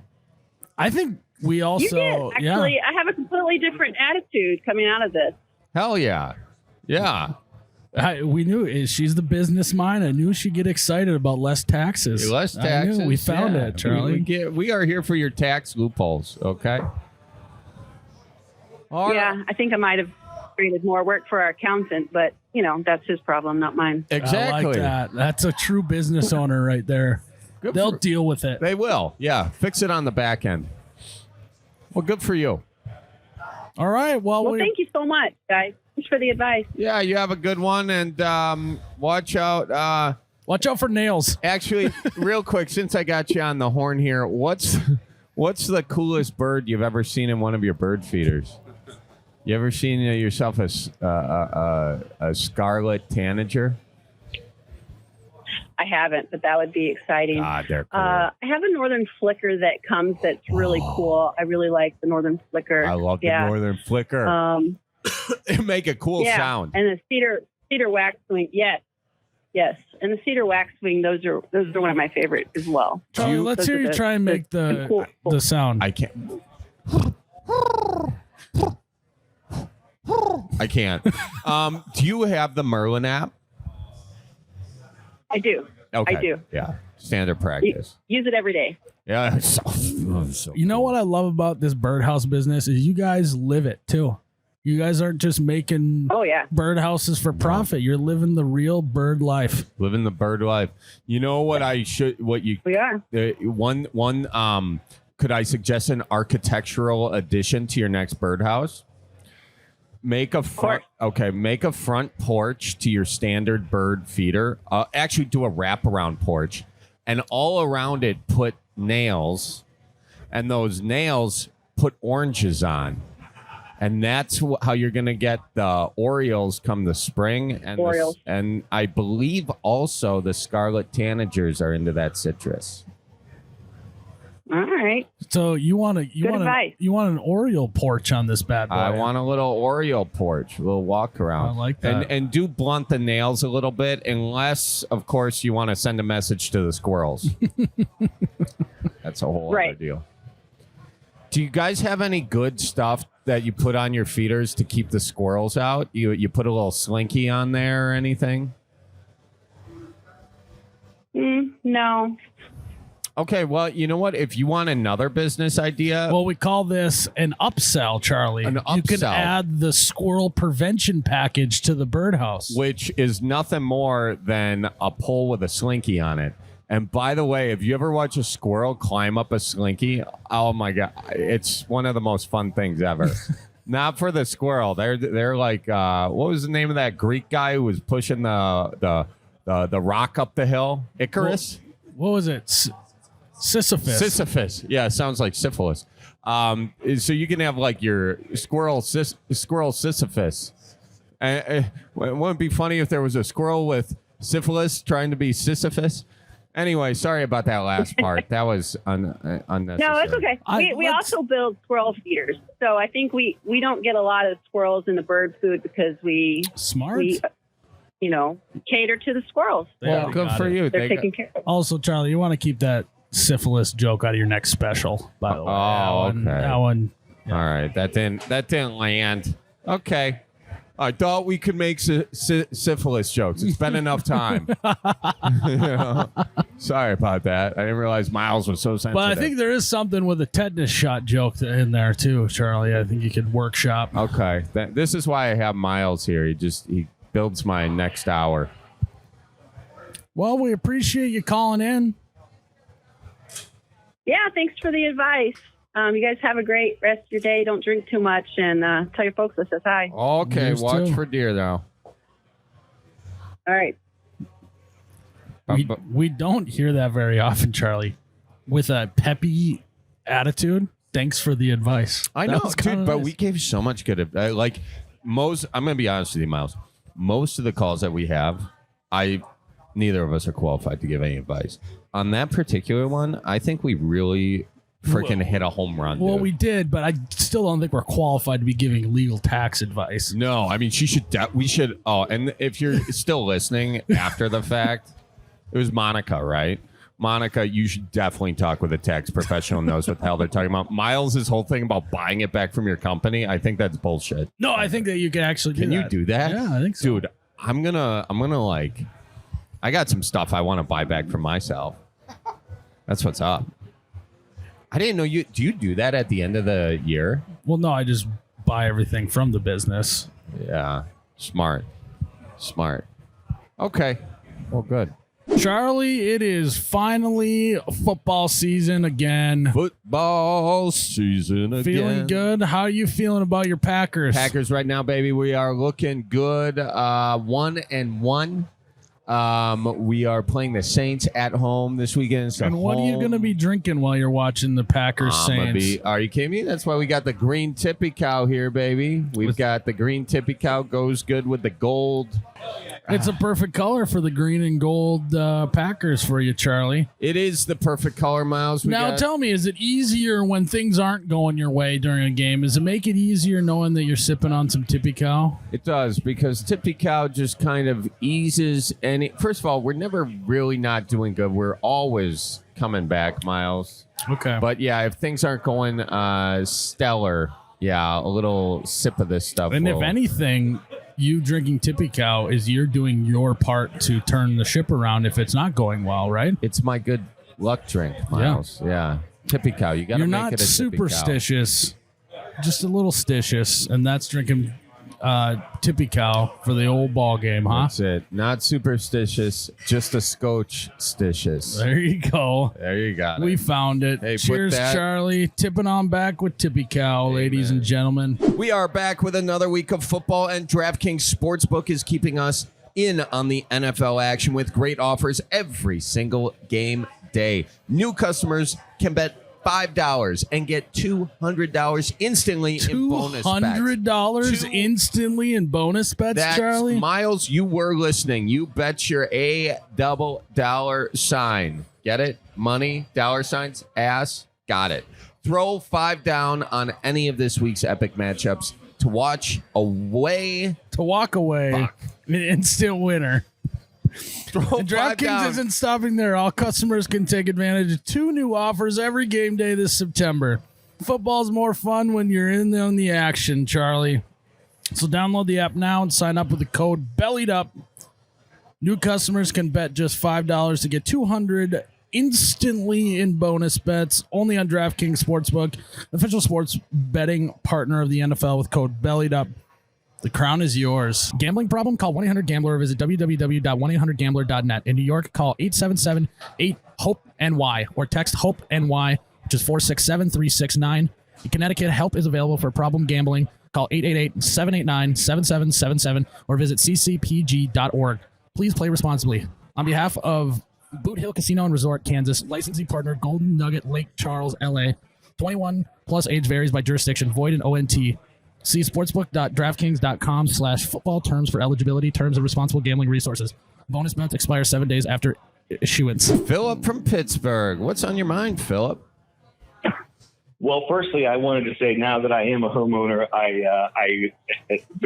I think we also, You did. Actually, I have a completely different attitude coming out of this. Hell yeah. Yeah. we knew she's the business mind. I knew she'd get excited about less taxes. Less I knew. taxes. We found yeah. it, Charlie. We are here for your tax loopholes, okay? All right. Yeah, I think I might have created more work for our accountant, but that's his problem, not mine. Exactly. I like that. That's a true business owner right there. Good They'll for- deal with it. They will. Yeah. Fix it on the back end. Well, good for you. All right. Well, Well, thank you so much, guys. Thanks for the advice. Yeah, you have a good one, and watch out. watch out for nails. Actually, real quick, since I got you on the horn here, what's the coolest bird you've ever seen in one of your bird feeders? You ever seen yourself a scarlet tanager? I haven't, but that would be exciting. Ah, they're cool. I have a northern flicker that comes that's really cool. I really like the northern flicker. I love the yeah. northern flicker. It make a cool Yeah, sound. and the cedar waxwing, yes, and the cedar waxwing. Those are one of my favorites as well. Charlie, let's Those hear are you the- try and make cool. the sound. I can't. I can't. Do you have the Merlin app? I do. Okay. I do. Yeah. Standard practice. Use it every day. Yeah. So You know what I love about this birdhouse business is you guys live it too. You guys aren't just making Oh yeah. birdhouses for profit. You're living the real bird life. living the bird life. You know what I should? What you? We are. One. Could I suggest an architectural addition to your next birdhouse? Make a front. Okay, make a front porch to your standard bird feeder. Actually, do a wraparound porch, and all around it put nails, and those nails put oranges on, and that's how you're gonna get the Orioles come the spring. And Orioles. and I believe also the scarlet tanagers are into that citrus. All right. So you want advice. an Oriole porch on this bad boy. I want a little Oriole porch, a little walk around. I like that. And do blunt the nails a little bit, unless, of course, you want to send a message to the squirrels. That's a whole Right. other deal. Do you guys have any good stuff that you put on your feeders to keep the squirrels out? You put a little slinky on there or anything? No. Okay, well, you know what? If you want another business idea, Well, we call this an upsell, Charlie. An You can upsell. add the squirrel prevention package to the birdhouse. which is nothing more than a pole with a slinky on it. And by the way, if you ever watch a squirrel climb up a slinky, oh my god, it's one of the most fun things ever. Not for the squirrel. They're like what was the name of that Greek guy who was pushing the rock up the hill? Icarus? What was it? Sisyphus. Sisyphus. Yeah, it sounds like syphilis. So you can have like your squirrel Sisyphus. Wouldn't it be funny if there was a squirrel with syphilis trying to be Sisyphus? Anyway, sorry about that last part. That was unnecessary. No, it's okay. We also build squirrel feeders, so I think we don't get a lot of squirrels in the bird food because we Smart. cater to the squirrels. Yeah, Well, good got for it. you. They're They taken care of. Also, Charlie, you want to keep that syphilis joke out of your next special, by the way. Oh, okay. That one. All right, that didn't land. Okay, I thought we could make syphilis jokes. It's been enough time. You know? Sorry about that. I didn't realize Miles was so sensitive. But I think there is something with a tetanus shot joke in there too, Charlie. I think you could workshop. Okay, this is why I have Miles here. He builds my next hour. Well, we appreciate you calling in. Yeah, thanks for the advice. You guys have a great rest of your day. Don't drink too much, and tell your folks I says hi. Okay, Yours watch too. for deer now. All right. We don't hear that very often, Charlie. With a peppy attitude. Thanks for the advice. I That know, was dude, kinda but nice. we gave so much good advice. Like most, I'm gonna be honest with you, Miles. Most of the calls that we have, neither of us are qualified to give any advice. On that particular one, I think we really freaking hit a home run. Well, dude. we did, but I still don't think we're qualified to be giving legal tax advice. No, I mean she should. We should. Oh, and if you're still listening after the fact, it was Monica, right? Monica, you should definitely talk with a tax professional who knows what the hell they're talking about. Miles' whole thing about buying it back from your company, I think that's bullshit. No, I think that you can actually do Can that. you do that? Yeah, I think so. Dude, I'm gonna like, I got some stuff I want to buy back from myself. That's what's up. I didn't know you. Do you do that at the end of the year? Well, no, I just buy everything from the business. Yeah, smart. Okay, well, good. Charlie, it is finally football season again. Football season again. Feeling good? How are you feeling about your Packers? Packers right now, baby. We are looking good. 1-1. We are playing the Saints at home this weekend. It's And what are you going to be drinking while you're watching the Packers Saints? Are you kidding me? That's why we got the green tippy cow here, baby. We've got the green tippy cow. Goes good with the gold. It's a perfect color for the green and gold Packers for you, Charlie. It is the perfect color, Miles. Now tell me, is it easier when things aren't going your way during a game? Does it make it easier knowing that you're sipping on some tippy cow? It does, because tippy cow just kind of eases any. First of all, we're never really not doing good. We're always coming back, Miles. Okay. But yeah, if things aren't going stellar, yeah, a little sip of this stuff. And if will- anything, you drinking tippy cow is you're doing your part to turn the ship around if it's not going well, right? It's my good luck drink, Miles. Yeah. Tippy cow. You got to You're make not it a tippy cow. superstitious, just a little stitious, and that's drinking tippy cow for the old ball game, huh? That's it. Not superstitious, just a scotch-stitious. There you go. There you got We it. found it. Hey, put Cheers, that- Charlie. Tipping on back with tippy cow, ladies and gentlemen. We are back with another week of football, and DraftKings Sportsbook is keeping us in on the NFL action with great offers every single game day. New customers can bet $5 and get $200 instantly in bonus bets. $200 Two- instantly in bonus bets, That's Charlie? Miles, you were listening. You bet your $$. Get it? Money, dollar signs, ass. Got it. Throw 5 down on any of this week's epic matchups to watch away. To walk away, Fuck. an instant winner. Throw And 5 DraftKings down. isn't stopping there. All customers can take advantage of 2 new offers every game day this September. Football's more fun when you're in on the action, Charlie. So download the app now and sign up with the code BELLIEDUP. New customers can bet just $5 to get $200 instantly in bonus bets, only on DraftKings Sportsbook, official sports betting partner of the NFL, with code BELLIEDUP. The crown is yours. Gambling problem? Call 1-800-GAMBLER or visit www.1800gambler.net. In New York, call 877-8-HOPE-NY or text HOPE-NY, which is 467-369. In Connecticut, help is available for problem gambling. Call 888-789-7777 or visit ccpg.org. Please play responsibly. On behalf of Boot Hill Casino and Resort, Kansas, licensing partner Golden Nugget Lake Charles, LA. 21 plus, age varies by jurisdiction, void in ONT. See sportsbook.draftkings.com/football terms for eligibility, terms, and responsible gambling resources. Bonus bets expire 7 days after issuance. Philip from Pittsburgh. What's on your mind, Philip? Well, firstly, I wanted to say now that I am a homeowner, I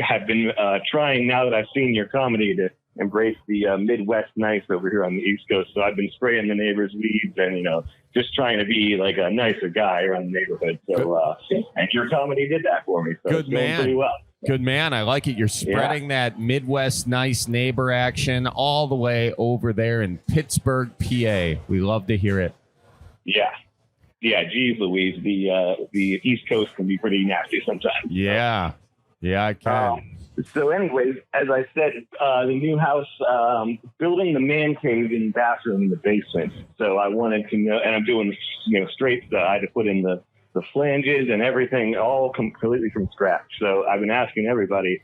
have been trying, now that I've seen your comedy, to embrace the Midwest nice over here on the East Coast. So I've been spraying the neighbors' weeds and, just trying to be like a nicer guy around the neighborhood. So, and your comedy did that for me. So Good it's going man. pretty well. Good man. I like it. You're spreading that Midwest nice neighbor action all the way over there in Pittsburgh, PA. We love to hear it. Yeah. Yeah. Geez, Louise, the East Coast can be pretty nasty sometimes. Yeah. Yeah, I can. So anyways, as I said, the new house, building the man cave and bathroom in the basement. So I wanted to know, and I'm doing, straight, I had to put in the flanges and everything all completely from scratch. So I've been asking everybody,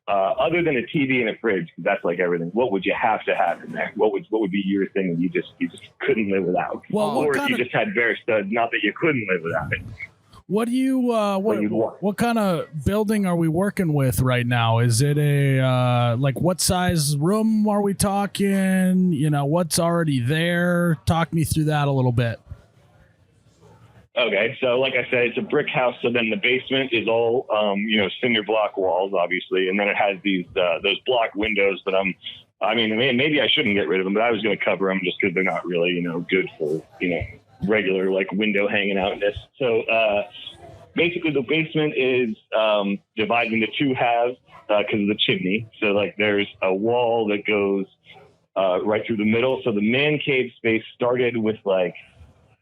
other than a TV and a fridge, 'cause that's like everything, what would you have to have in there? What would be your thing that you just couldn't live without? Well, or if you just had bare studs, not that you couldn't live without it. What do you what kind of building are we working with right now? Is it a like, what size room are we talking? What's already there? Talk me through that a little bit. Okay, so like I said, it's a brick house. So then the basement is all, cinder block walls, obviously, and then it has these those block windows that I'm I mean, maybe I shouldn't get rid of them, but I was going to cover them just because they're not really, good for, regular like window hanging outness. So basically the basement is divided into two halves because of the chimney. So like there's a wall that goes right through the middle. So the man cave space started with like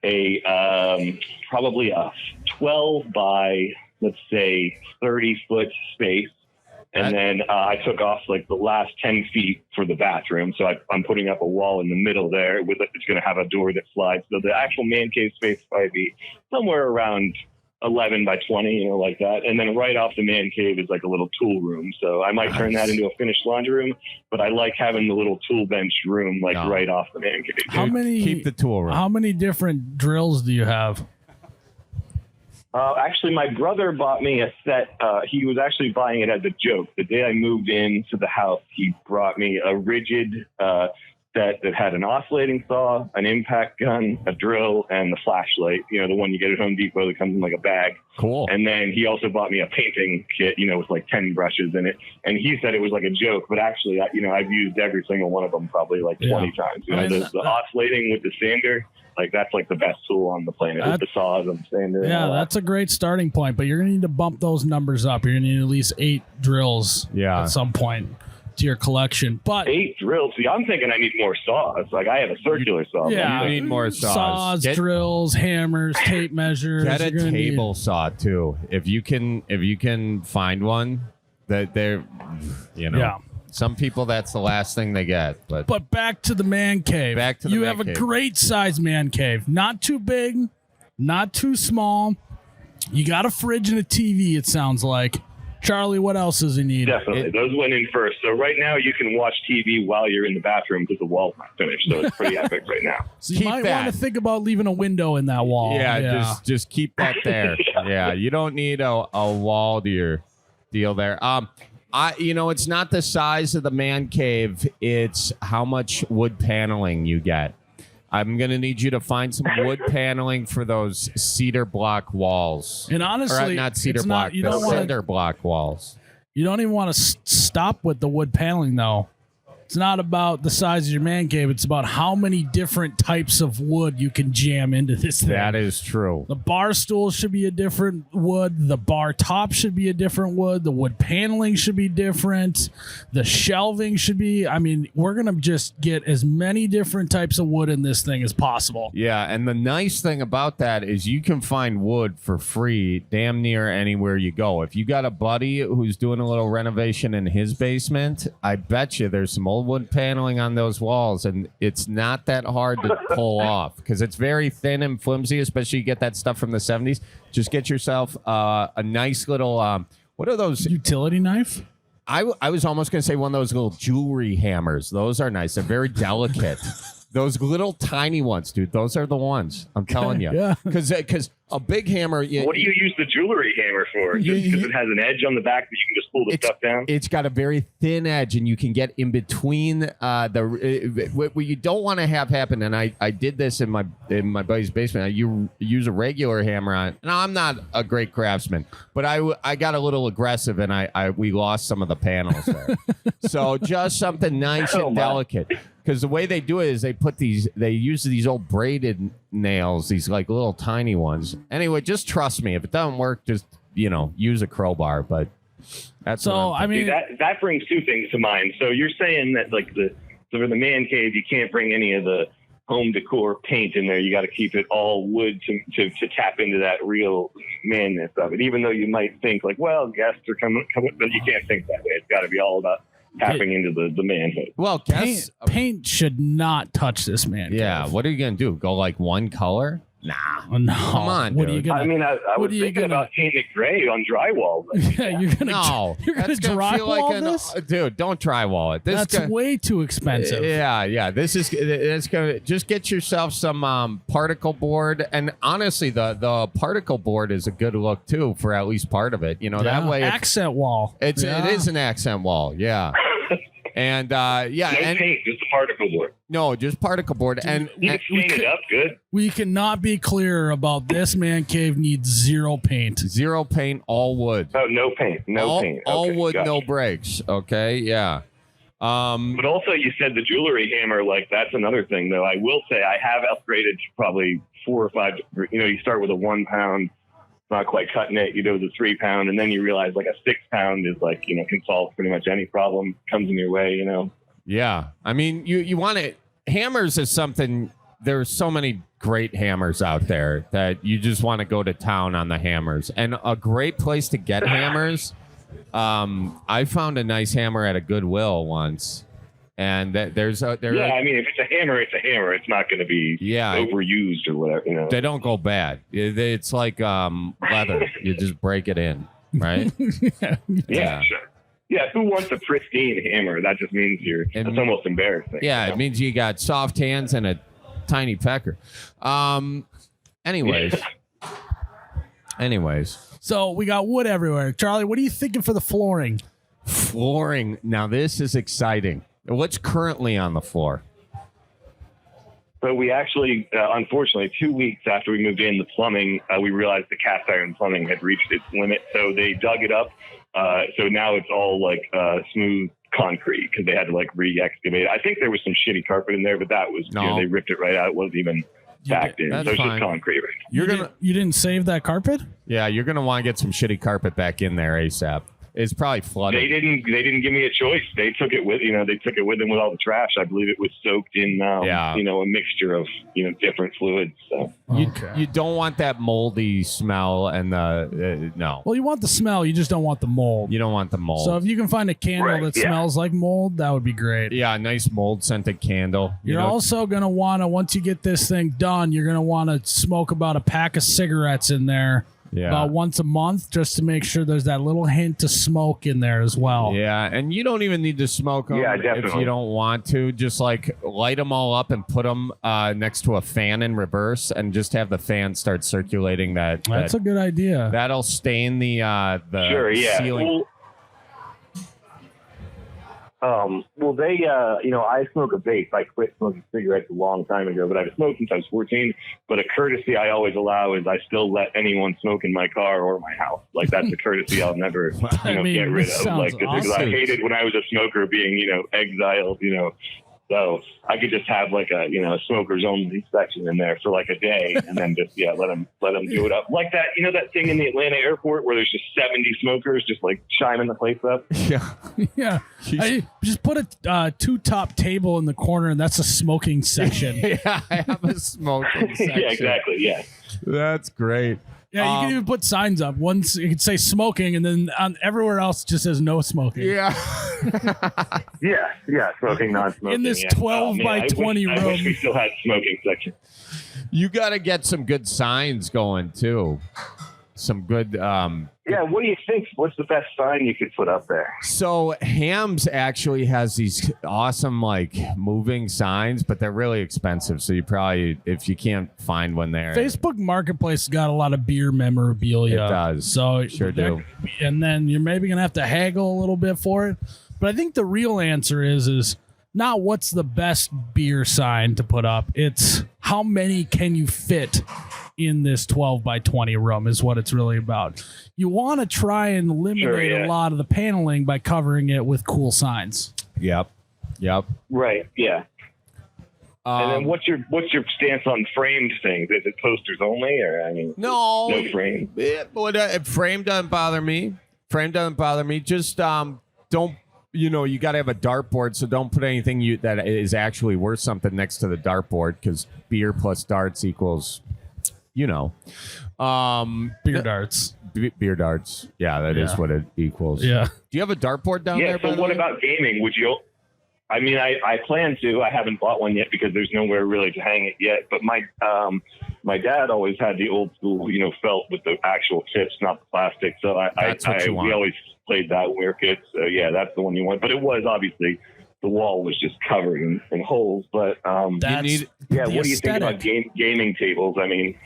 a probably a 12 by, let's say, 30-foot space. And then I took off like the last 10 feet for the bathroom. So I'm putting up a wall in the middle there. It's going to have a door that slides. So the actual man cave space will probably be somewhere around 11 by 20, like that. And then right off the man cave is like a little tool room. So I might turn that into a finished laundry room, but I like having the little tool bench room right off the man cave. Keep the tool room. How many different drills do you have? Actually, my brother bought me a set. He was actually buying it as a joke. The day I moved into the house, he brought me a rigid set that had an oscillating saw, an impact gun, a drill, and the flashlight. The one you get at Home Depot that comes in like a bag. Cool. And then he also bought me a painting kit, with like 10 brushes in it. And he said it was like a joke, but actually, I've used every single one of them probably like 20 times. The oscillating with the sander. Like that's like the best tool on the planet with the saws and sander. Yeah, that's a great starting point, but you're gonna need to bump those numbers up. You're gonna need at least 8 drills at some point to your collection. But 8 drills. See, I'm thinking I need more saws. Like I have a circular saw. Yeah, you need more saws. Drills, hammers, tape measures. Get a table saw too. If you can find one that they're, Yeah. Some people, that's the last thing they get. But back to the man cave. You have a great size man cave. Not too big, not too small. You got a fridge and a TV, it sounds like. Charlie, what else does he need? Definitely. Those went in first. So right now you can watch TV while you're in the bathroom because the wall's not finished. So it's pretty epic right now. So you might want to think about leaving a window in that wall. Yeah. Just keep that there. Yeah, you don't need a wall to your deal there. It's not the size of the man cave. It's how much wood paneling you get. I'm going to need you to find some wood paneling for those cedar block walls. And honestly, not cedar block, the cinder block walls. You don't even want to stop with the wood paneling, though. It's not about the size of your man cave. It's about how many different types of wood you can jam into this thing. That is true. The bar stool should be a different wood. The bar top should be a different wood. The wood paneling should be different. The shelving should be. We're going to just get as many different types of wood in this thing as possible. Yeah, and the nice thing about that is you can find wood for free damn near anywhere you go. If you got a buddy who's doing a little renovation in his basement, I bet you there's some old wood paneling on those walls, and it's not that hard to pull off because it's very thin and flimsy, especially you get that stuff from the 70s. Just get yourself a nice little what are those? Utility knife? I was almost going to say one of those little jewelry hammers. Those are nice. They're very delicate. Those little tiny ones, dude. Those are the ones. I'm telling you. Yeah. Because a big hammer. What do you use the jewelry hammer for? Just because it has an edge on the back that you can just pull the stuff down? It's got a very thin edge, and you can get in between what you don't want to have happen. And I did this in my buddy's basement. You use a regular hammer on. Now I'm not a great craftsman, but I got a little aggressive, and we lost some of the panels there. So just something nice and delicate. Because the way they do it is they use these old braided nails, these like little tiny ones. Anyway, just trust me. If it doesn't work, just, use a crowbar. But that's that brings two things to mind. So you're saying that like for the man cave, you can't bring any of the home decor paint in there. You got to keep it all wood to tap into that real manness of it. Even though you might think like, well, guests are coming, but you can't think that way. It's got to be all about tapping into the manhood. Well, paint should not touch this man. Yeah, what are you gonna do? Go like one color? Nah, no. Come on, what dude. Are you gonna, I was thinking about painting gray on drywall. Yeah, you're gonna drywall this? Dude, don't drywall it. That's way too expensive. Yeah. It's gonna just get yourself some particle board, and honestly, the particle board is a good look too for at least part of it. That way, accent wall. It is an accent wall. Yeah. And no paint, just a particle board. No, just particle board. And paint it up good. We cannot be clearer about this man cave needs zero paint. Zero paint, all wood. Oh, no paint. No paint. All Okay, wood, gotcha. no breaks. Okay, yeah. But also, you said the jewelry hammer. Like, that's another thing, though. I will say I have upgraded to probably 4 or 5. You start with a 1 pound, not quite cutting it. You go to the 3 pound, and then you realize like a 6 pound is like, can solve pretty much any problem comes in your way. Yeah. I mean, you want it. Hammers is something. There's so many great hammers out there that you just want to go to town on the hammers. And a great place to get hammers. I found a nice hammer at a Goodwill once, and I mean, if it's a hammer, it's a hammer. It's not going to be overused or whatever. They don't go bad. It's like leather. You just break it in, right? Yeah, sure. Yeah, who wants a pristine hammer? That just means it's almost embarrassing. Yeah, it means you got soft hands and a tiny pecker. Anyways. So we got wood everywhere. Charlie, what are you thinking for the flooring? Flooring. Now this is exciting. What's currently on the floor? So we actually, unfortunately, 2 weeks after we moved in, the plumbing, we realized the cast iron plumbing had reached its limit. So they dug it up. So now it's all like smooth concrete because they had to like re-excavate it. I think there was some shitty carpet in there, but that was, they ripped it right out. It wasn't even backed in. So it's just concrete right now. You didn't save that carpet? Yeah, you're going to want to get some shitty carpet back in there ASAP. It's probably flooded. They didn't give me a choice. They took it with them with all the trash. I believe it was soaked in a mixture of different fluids. So you don't want that moldy smell and no. Well, you want the smell, you just don't want the mold. You don't want the mold. So if you can find a candle that smells like mold, that would be great. Yeah, a nice mold scented candle. You're also gonna want to, once you get this thing done, you're gonna want to smoke about a pack of cigarettes in there. Yeah. About once a month, just to make sure there's that little hint of smoke in there as well. Yeah, and you don't even need to smoke them if you don't want to. Just like light them all up and put them next to a fan in reverse, and just have the fan start circulating that. That's a good idea. That'll stain the ceiling. Well, they, I smoke a vape. I quit smoking cigarettes a long time ago, but I've smoked since I was 14. But a courtesy I always allow is I still let anyone smoke in my car or my house. Like, that's a courtesy I'll never, get rid of. Like, because I hated when I was a smoker being, exiled, So I could just have like a smokers only section in there for like a day, and then just let them do it up like that. That thing in the Atlanta airport where there's just 70 smokers just like chiming the place up. Yeah. I just put a 2-top table in the corner, and that's a smoking section. Yeah, I have a smoking section. Yeah, exactly. Yeah, that's great. Yeah, you can even put signs up. Once you could say smoking, and then on everywhere else it just says no smoking. Yeah. yeah, smoking, non-smoking. In this 12 by 20 room. I wish we still had smoking section. You got to get some good signs going too. Some good. What do you think? What's the best sign you could put up there? So Hams actually has these awesome like moving signs, but they're really expensive. So you probably, if you can't find one there, Facebook Marketplace has got a lot of beer memorabilia. It does. So sure do. And then you're maybe gonna have to haggle a little bit for it. But I think the real answer is not what's the best beer sign to put up. It's how many can you fit in this 12 by 20 room is what it's really about. You want to try and eliminate a lot of the paneling by covering it with cool signs. Yep. Right. Yeah. And then what's your stance on framed things? Is it posters only, or no frame? Frame doesn't bother me. Just don't. You got to have a dartboard, so don't put anything that is actually worth something next to the dartboard, because beer plus darts equals, beer darts. Beer darts. Yeah, that is what it equals. Yeah. Do you have a dartboard down there? Yeah. So what about gaming? Would you? I mean, I plan to. I haven't bought one yet because there's nowhere really to hang it yet. But my dad always had the old school, felt with the actual tips, not the plastic. So we always played that when we were kids. So yeah, that's the one you want. But it was obviously the wall was just covered in holes. But what do you think about gaming tables? I mean,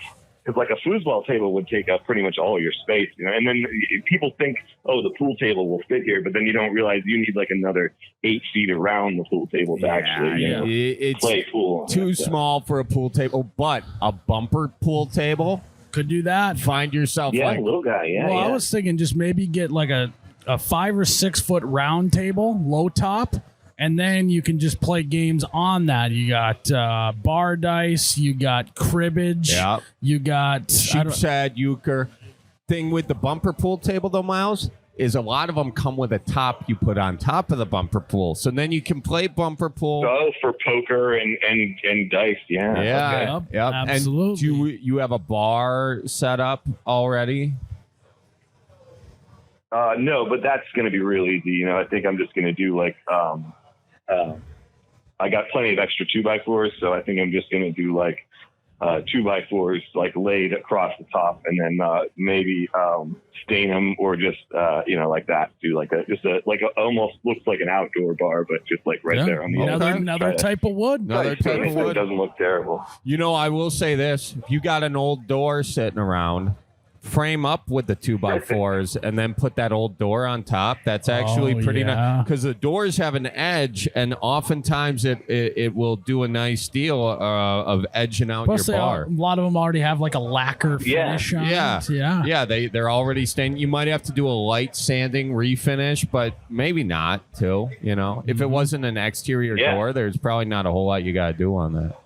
because like a foosball table would take up pretty much all your space, and then people think, oh, the pool table will fit here, but then you don't realize you need like another 8 feet around the pool table to actually play pool. Too small for a pool table, but a bumper pool table could do that. Find yourself a little guy. Yeah. Well, I was thinking just maybe get like a 5 or 6 foot round table, low top, and then you can just play games on that. You got bar dice, you got cribbage, Yeah. you got Sheep's head, euchre. Thing with the bumper pool table, though, Miles, is a lot of them come with a top you put on top of the bumper pool. So then you can play bumper pool. Oh, for poker and dice, yeah. Yeah, Okay. Yep, yep. absolutely. And you have a bar set up already? No, but that's going to be real easy. You know, I think I'm just going to do like, I got plenty of extra 2x4s, so I think I'm just going to do like 2x4s like laid across the top, and then maybe stain them or just like that. Do like almost looks like an outdoor bar, but just like right there on the another type of wood. Another type of so it wood. doesn't look terrible. You know, I will say this. If you got an old door sitting around, frame up with the 2x4s and then put that old door on top. That's actually pretty nice because the doors have an edge, and oftentimes it will do a nice deal of edging out Plus, your bar. a lot of them already have like a lacquer finish on it. Yeah. They're already stained. You might have to do a light sanding refinish, but maybe not too. You know, if it wasn't an exterior door, there's probably not a whole lot you got to do on that.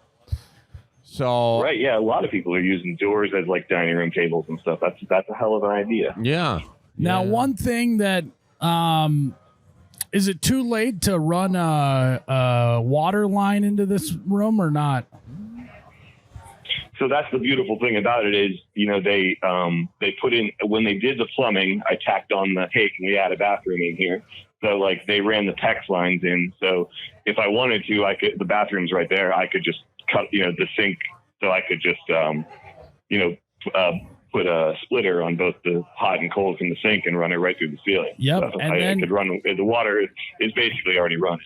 So Right, yeah, a lot of people are using doors as like dining room tables and stuff. That's a hell of an idea. Yeah. Now, one thing that is it too late to run a water line into this room or not? So that's the beautiful thing about it is, you know, they put in, when they did the plumbing, I tacked on the, hey, can we add a bathroom in here? So like they ran the PEX lines in. So if I wanted to, I could, the bathroom's right there. I could just cut, the sink. So I could just, put a splitter on both the hot and cold from the sink and run it right through the ceiling. Yep. So And I then could run, the water is basically already running.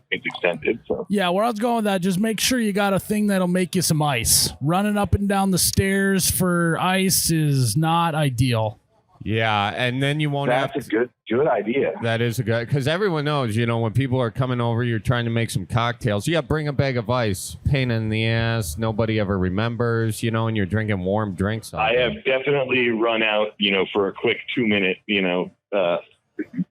It's extended. So yeah, where I was going with that, just make sure you got a thing that'll make you some ice. Running up and down the stairs for ice is not ideal. Yeah, and then you won't that's have a good idea. That is a good, because everyone knows, when people are coming over, you're trying to make some cocktails. Yeah, bring a bag of ice. Pain in the ass. Nobody ever remembers, and you're drinking warm drinks. I have definitely run out, for a quick 2-minute,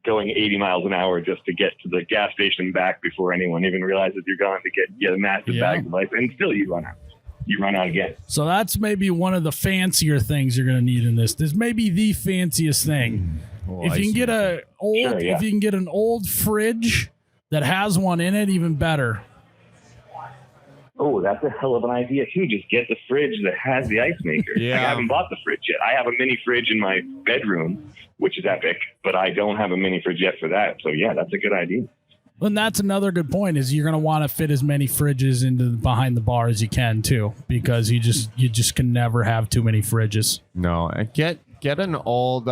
going 80 miles an hour just to get to the gas station back before anyone even realizes you're going to get a massive bag of ice, and still you run out. You run out again. So that's maybe one of the fancier things you're going to need in this. This may be the fanciest thing. If you can get if you can get an old fridge that has one in it, even better. Oh, that's a hell of an idea too. Just get the fridge that has the ice maker. Yeah. I haven't bought the fridge yet. I have a mini fridge in my bedroom, which is epic, but I don't have a mini fridge yet for that. So yeah, that's a good idea. And that's another good point is you're going to want to fit as many fridges into behind the bar as you can too, because you just can never have too many fridges. No, and get an old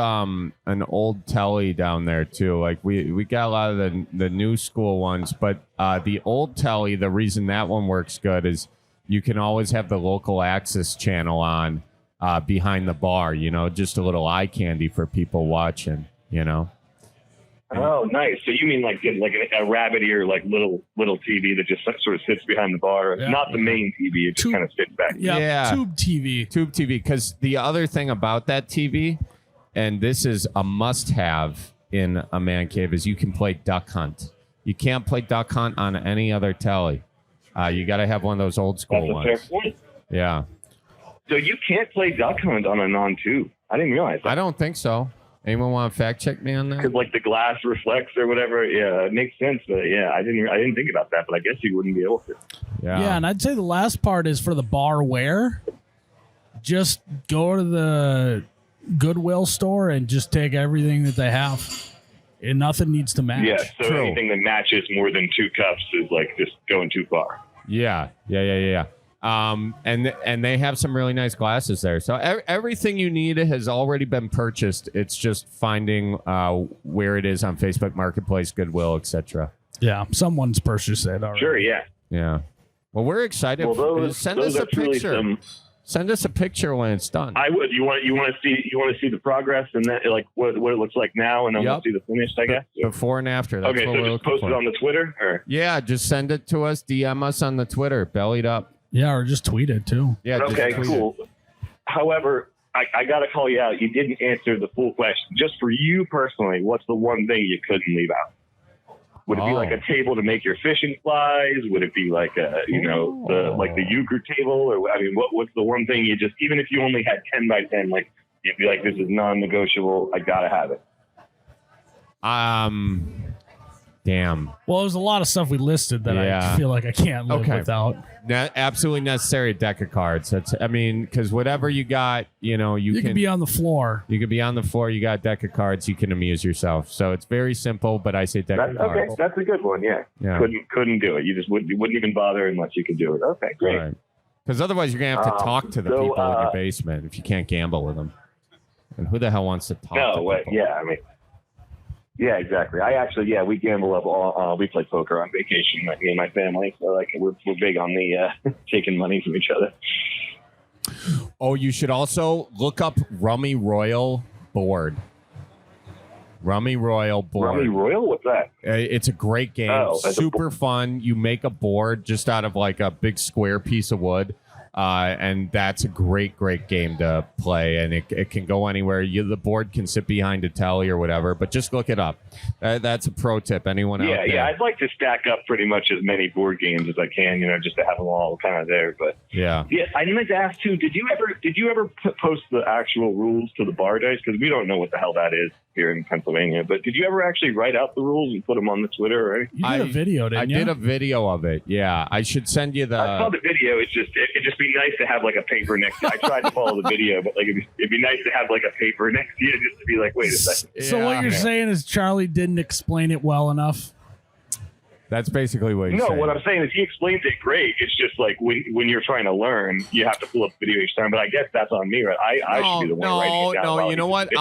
telly down there too. Like we got a lot of the new school ones, but the old telly, the reason that one works good is you can always have the local access channel on behind the bar. Just a little eye candy for people watching. Oh, nice. So you mean like a rabbit ear, like little TV that just sort of sits behind the bar, not the main TV. It just kind of sits back. Yeah, tube TV. Tube TV. Because the other thing about that TV, and this is a must-have in a man cave, is you can play Duck Hunt. You can't play Duck Hunt on any other telly. You got to have one of those old school ones. That's a fair point. Yeah. So you can't play Duck Hunt on a non-tube. I didn't realize that. I don't think so. Anyone want to fact check me on that? Because like the glass reflects or whatever. Yeah, it makes sense. But yeah, I didn't think about that. But I guess you wouldn't be able to. Yeah, and I'd say the last part is for the barware. Just go to the Goodwill store and just take everything that they have. And nothing needs to match. Yeah, so True. anything that matches more than 2 cups is like just going too far. Yeah. And they have some really nice glasses there. So everything you need has already been purchased. It's just finding where it is on Facebook Marketplace, Goodwill, etc. Yeah, someone's purchased it already. Sure, yeah. Yeah. Well, we're excited. Well, Send us a picture. Send us a picture when it's done. I would. You want to see the progress and that, like what it looks like now, and then we'll see the finish, I guess. Before and after. That's okay, what so we're just post for. it on the Twitter, or yeah, just send it to us. DM us on the Twitter. Bellied up. Yeah, or just tweet it too. Yeah. okay, just tweet cool. it. However, I got to call you out. You didn't answer the full question. Just for you personally, what's the one thing you couldn't leave out? Would it be like a table to make your fishing flies? Would it be like a, the euchre table? Or I mean, what's the one thing you just, even if you only had 10 by 10, like you'd be like, this is non-negotiable. I gotta have it. Damn. Well, there's a lot of stuff we listed that Yeah. I feel like I can't live without. Absolutely necessary deck of cards. Because whatever you got, you can be on the floor. You could be on the floor. You got a deck of cards. You can amuse yourself. So it's very simple, but I say deck of cards. Okay, that's a good one. Yeah. Yeah. Couldn't do it. You wouldn't even bother unless you could do it. Okay, great. Because otherwise, you're gonna have to talk to the people in your basement if you can't gamble with them. And who the hell wants to talk to people? Yeah, I mean. Yeah, exactly. We gamble up. We play poker on vacation, me and my family. So like we're big on the taking money from each other. Oh, you should also look up Rummy Royal board. Rummy Royal board. Rummy Royal? What's that? It's a great game. Super fun. You make a board just out of like a big square piece of wood. And that's a great game to play, and it can go anywhere. The board can sit behind a telly or whatever, but just look it up. That's a pro tip. Anyone out there? Yeah, I'd like to stack up pretty much as many board games as I can, just to have them all kind of there. But yeah, I'd like to ask too. Did you ever post the actual rules to the bar dice? Because we don't know what the hell that is here in Pennsylvania. But did you ever actually write out the rules and put them on the Twitter? Or anything? You did a video, didn't you? I did a video of it. Yeah, I should send you the. I saw the video. It'd just be nice to have like a paper next. I tried to follow the video, but like it'd be nice to have like a paper next to you just to be like, wait a second. So what you're saying is Charlie didn't explain it well enough. That's basically what he's saying. No, what I'm saying is he explains it great. It's just like when you're trying to learn, you have to pull up the video each time. But I guess that's on me, right? I should be the one writing it down. No, you know what? He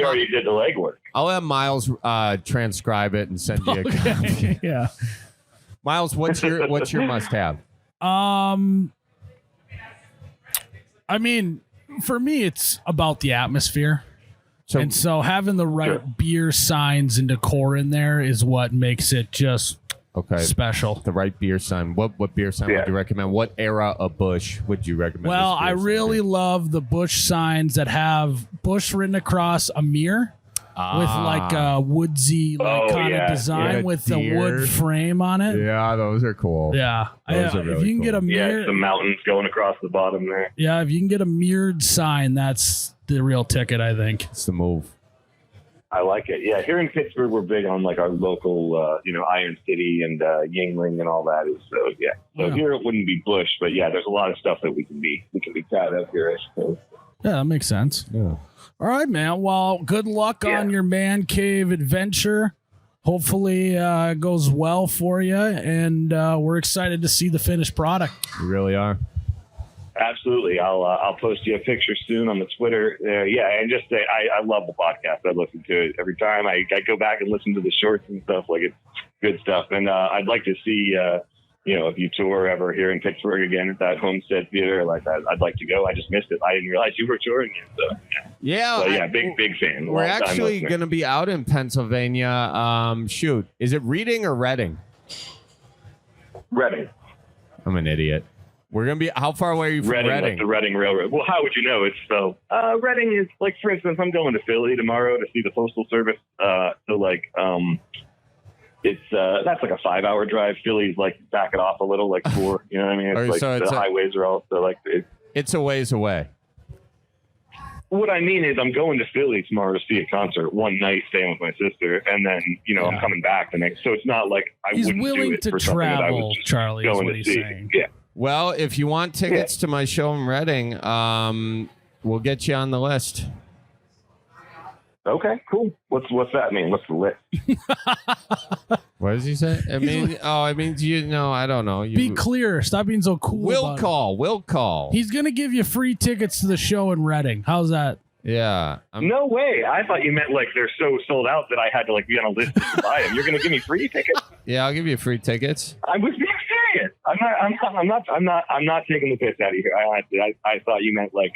already did the legwork. I'll have Miles transcribe it and send you a copy. Yeah. Miles, what's your must-have? I mean, for me, it's about the atmosphere. So having the right beer signs and decor in there is what makes it just special. The right beer sign. What beer sign would you recommend? What era of Busch would you recommend? Well, I really love the Busch signs that have Busch written across a mirror with like a woodsy kind of design with the wood frame on it. Yeah, those are cool. Yeah. Those are really if you can cool. get a mirror, some mountains going across the bottom there. Yeah, if you can get a mirrored sign, that's the real ticket, I think. It's the move. I like it. Yeah, here in Pittsburgh, we're big on like our local, Iron City and Yingling and all that. So here it wouldn't be Busch, but there's a lot of stuff that we can be proud of here, I suppose. Yeah, that makes sense. Yeah. All right, man. Well, good luck on your man cave adventure. Hopefully it goes well for you, and we're excited to see the finished product. We really are. Absolutely. I'll post you a picture soon on the Twitter. And just say I love the podcast. I listen to it every time. I go back and listen to the shorts and stuff. Like, it's good stuff. And I'd like to see if you tour ever here in Pittsburgh again at that Homestead Theater, like that, I'd like to go. I just missed it. I didn't realize you were touring it. So big fan. We're actually going to be out in Pennsylvania. Is it Reading or Reading? Reading. I'm an idiot. We're going to be, how far away are you from Reading? Like the Reading Railroad. Well, how would you know? It's so, Reading is, like, for instance, I'm going to Philly tomorrow to see the Postal Service. It's that's like a 5-hour drive. Philly's like back it off a little, like 4. You know what I mean? It's the highways are also like it's a ways away. What I mean is, I'm going to Philly tomorrow to see a concert one night, staying with my sister, and then I'm coming back the next. So it's not like he's willing to travel. Charlie is what he's saying. Yeah. Well, if you want tickets to my show in Reading, we'll get you on the list. Okay, cool. What's that mean? What's the list? What does he say? It means I don't know. Be clear. Stop being so cool. We'll call. He's gonna give you free tickets to the show in Reading. How's that? Yeah. No way. I thought you meant like they're so sold out that I had to like be on a list to buy them. You're gonna give me free tickets? Yeah, I'll give you free tickets. I was being serious. I'm not taking the piss out of you here. I thought you meant like,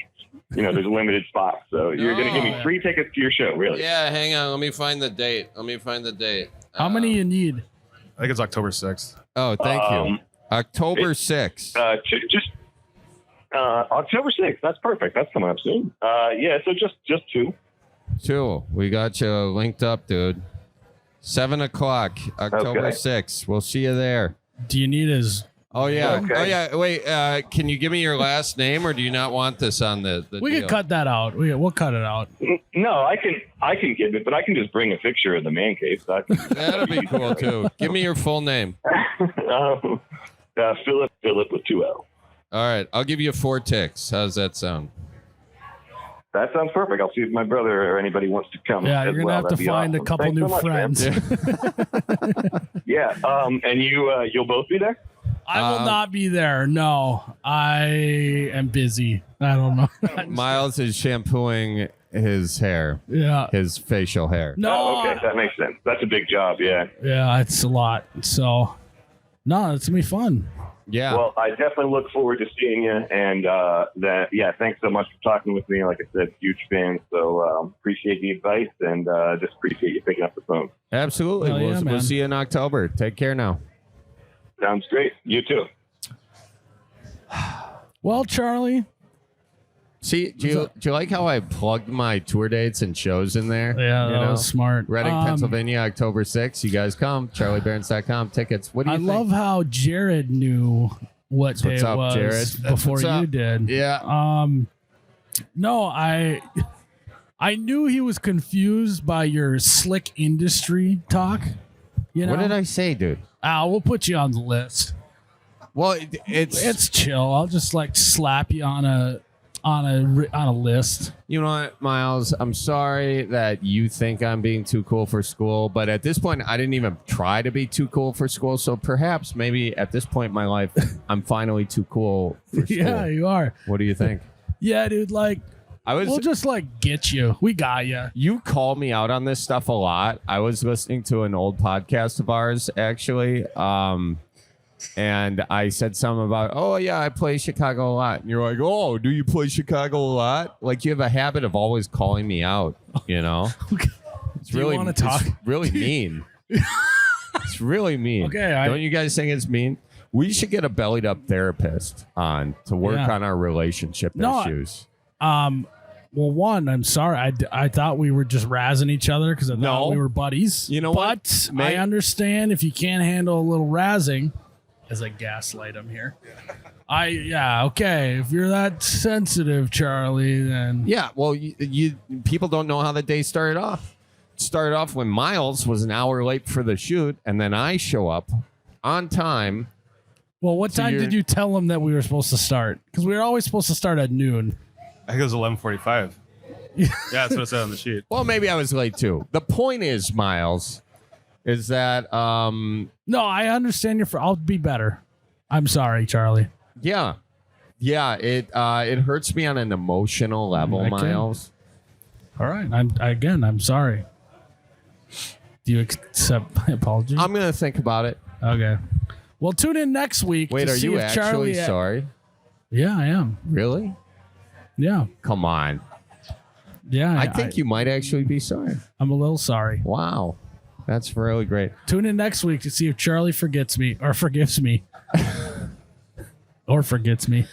there's limited spots. So you're going to give me free tickets to your show, really? Yeah, hang on. Let me find the date. How many you need? I think it's October 6th. Oh, thank you. October 6th. October 6th. That's perfect. That's coming up soon. So just 2. 2. We got you linked up, dude. 7 o'clock, October Okay. 6th. We'll see you there. Do you need his? Oh yeah. Okay. Oh yeah. Wait. Can you give me your last name, or do you not want this on the We deal? can cut that out. We'll cut it out. No, I can give it, but I can just bring a picture of the man cave. So That'll be cool too. Give me your full name. Philip with 2 L. All right. I'll give you 4 ticks. How's that sound? That sounds perfect. I'll see if my brother or anybody wants to come. Yeah, as you're gonna well. have to That'd be find a awesome. couple Thanks new so much, man. friends. Yeah. And you'll both be there. I will not be there. No, I am busy. I don't know. Miles is shampooing his hair, Yeah. his facial hair. No. Oh, okay, that makes sense. That's a big job. Yeah. Yeah, it's a lot. So, no, it's gonna be fun. Yeah. Well, I definitely look forward to seeing you. And thanks so much for talking with me. Like I said, huge fan. So appreciate the advice and just appreciate you picking up the phone. Absolutely. Hell yeah, We'll man. see you in October. Take care now. Sounds great. You too. Well, Charlie. See, do you like how I plugged my tour dates and shows in there? Yeah, You that know? was smart. Reading, Pennsylvania, October 6th. You guys come. CharlieBarons.com. Tickets. What do you I think? love how Jared knew what day What's it up, was Jared? That's before what's you up. did. Yeah. No, I knew he was confused by your slick industry talk. You know, What did I say, dude? We'll put you on the list. Well, It's chill. I'll just like slap you on a list. You know what, Miles? I'm sorry that you think I'm being too cool for school, but at this point, I didn't even try to be too cool for school. So perhaps, maybe at this point in my life, I'm finally too cool for school. Yeah, you are. What do you think? Yeah, dude. Like, we'll just like get you. We got you. You call me out on this stuff a lot. I was listening to an old podcast of ours, actually. And I said something about, oh, yeah, I play Chicago a lot. And you're like, oh, do you play Chicago a lot? Like, you have a habit of always calling me out, you know? Okay. It's Do you really, wanna talk? It's really mean. It's really mean. Okay, Don't you guys think it's mean? We should get a bellied up therapist on to work Yeah. on our relationship No, issues. Well, one, I'm sorry. I thought we were just razzing each other because I thought No. we were buddies. You know but what? I understand if you can't handle a little razzing, as I gaslight him here. Okay. If you're that sensitive, Charlie, then Yeah, well, you people don't know how the day started off. It started off when Miles was an hour late for the shoot, and then I show up on time. Well, what So time you're- did you tell him that we were supposed to start? Because we were always supposed to start at noon. I think it was 11:45. Yeah, that's what it said on the sheet. Well, maybe I was late too. The point is, Miles, is that No, I understand I'll be better. I'm sorry, Charlie. yeah, it hurts me on an emotional level, I can- Miles. All right. I'm sorry. Do you accept my apology? I'm gonna think about it. Okay. Well, tune in next week. Wait, to are see you if actually Charlie sorry? Yeah, I am. Really? Yeah. Come on. Yeah. I think you might actually be sorry. I'm a little sorry. Wow, that's really great. Tune in next week to see if Charlie forgets me or forgives me. Or forgets me.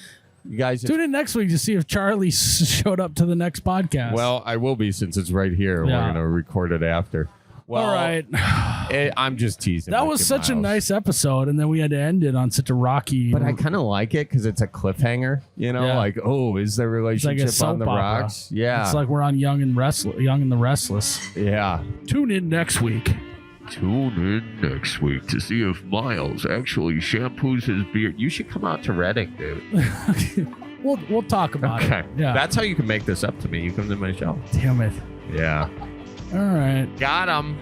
You guys. Tune in next week to see if Charlie showed up to the next podcast. Well, I will be since it's right here. Yeah. We're gonna record it after. Well, all right. I'm just teasing. That with was you, such a Miles. nice episode, and then we had to end it on such a rocky. But I kind of like it because it's a cliffhanger. You know, Yeah. like, oh, is the it's like relationship a soap on the opera. rocks? Yeah, It's like we're on Young and the Restless. yeah. Tune in next week. Tune in next week to see if Miles actually shampoos his beard. You should come out to Reading, dude. We'll talk about Okay, it. Yeah. that's how you can make this up to me. You come to my show. Damn it. Yeah, All right. got him.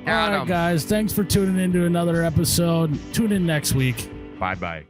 All right, guys. Thanks for tuning in to another episode. Tune in next week. Bye bye.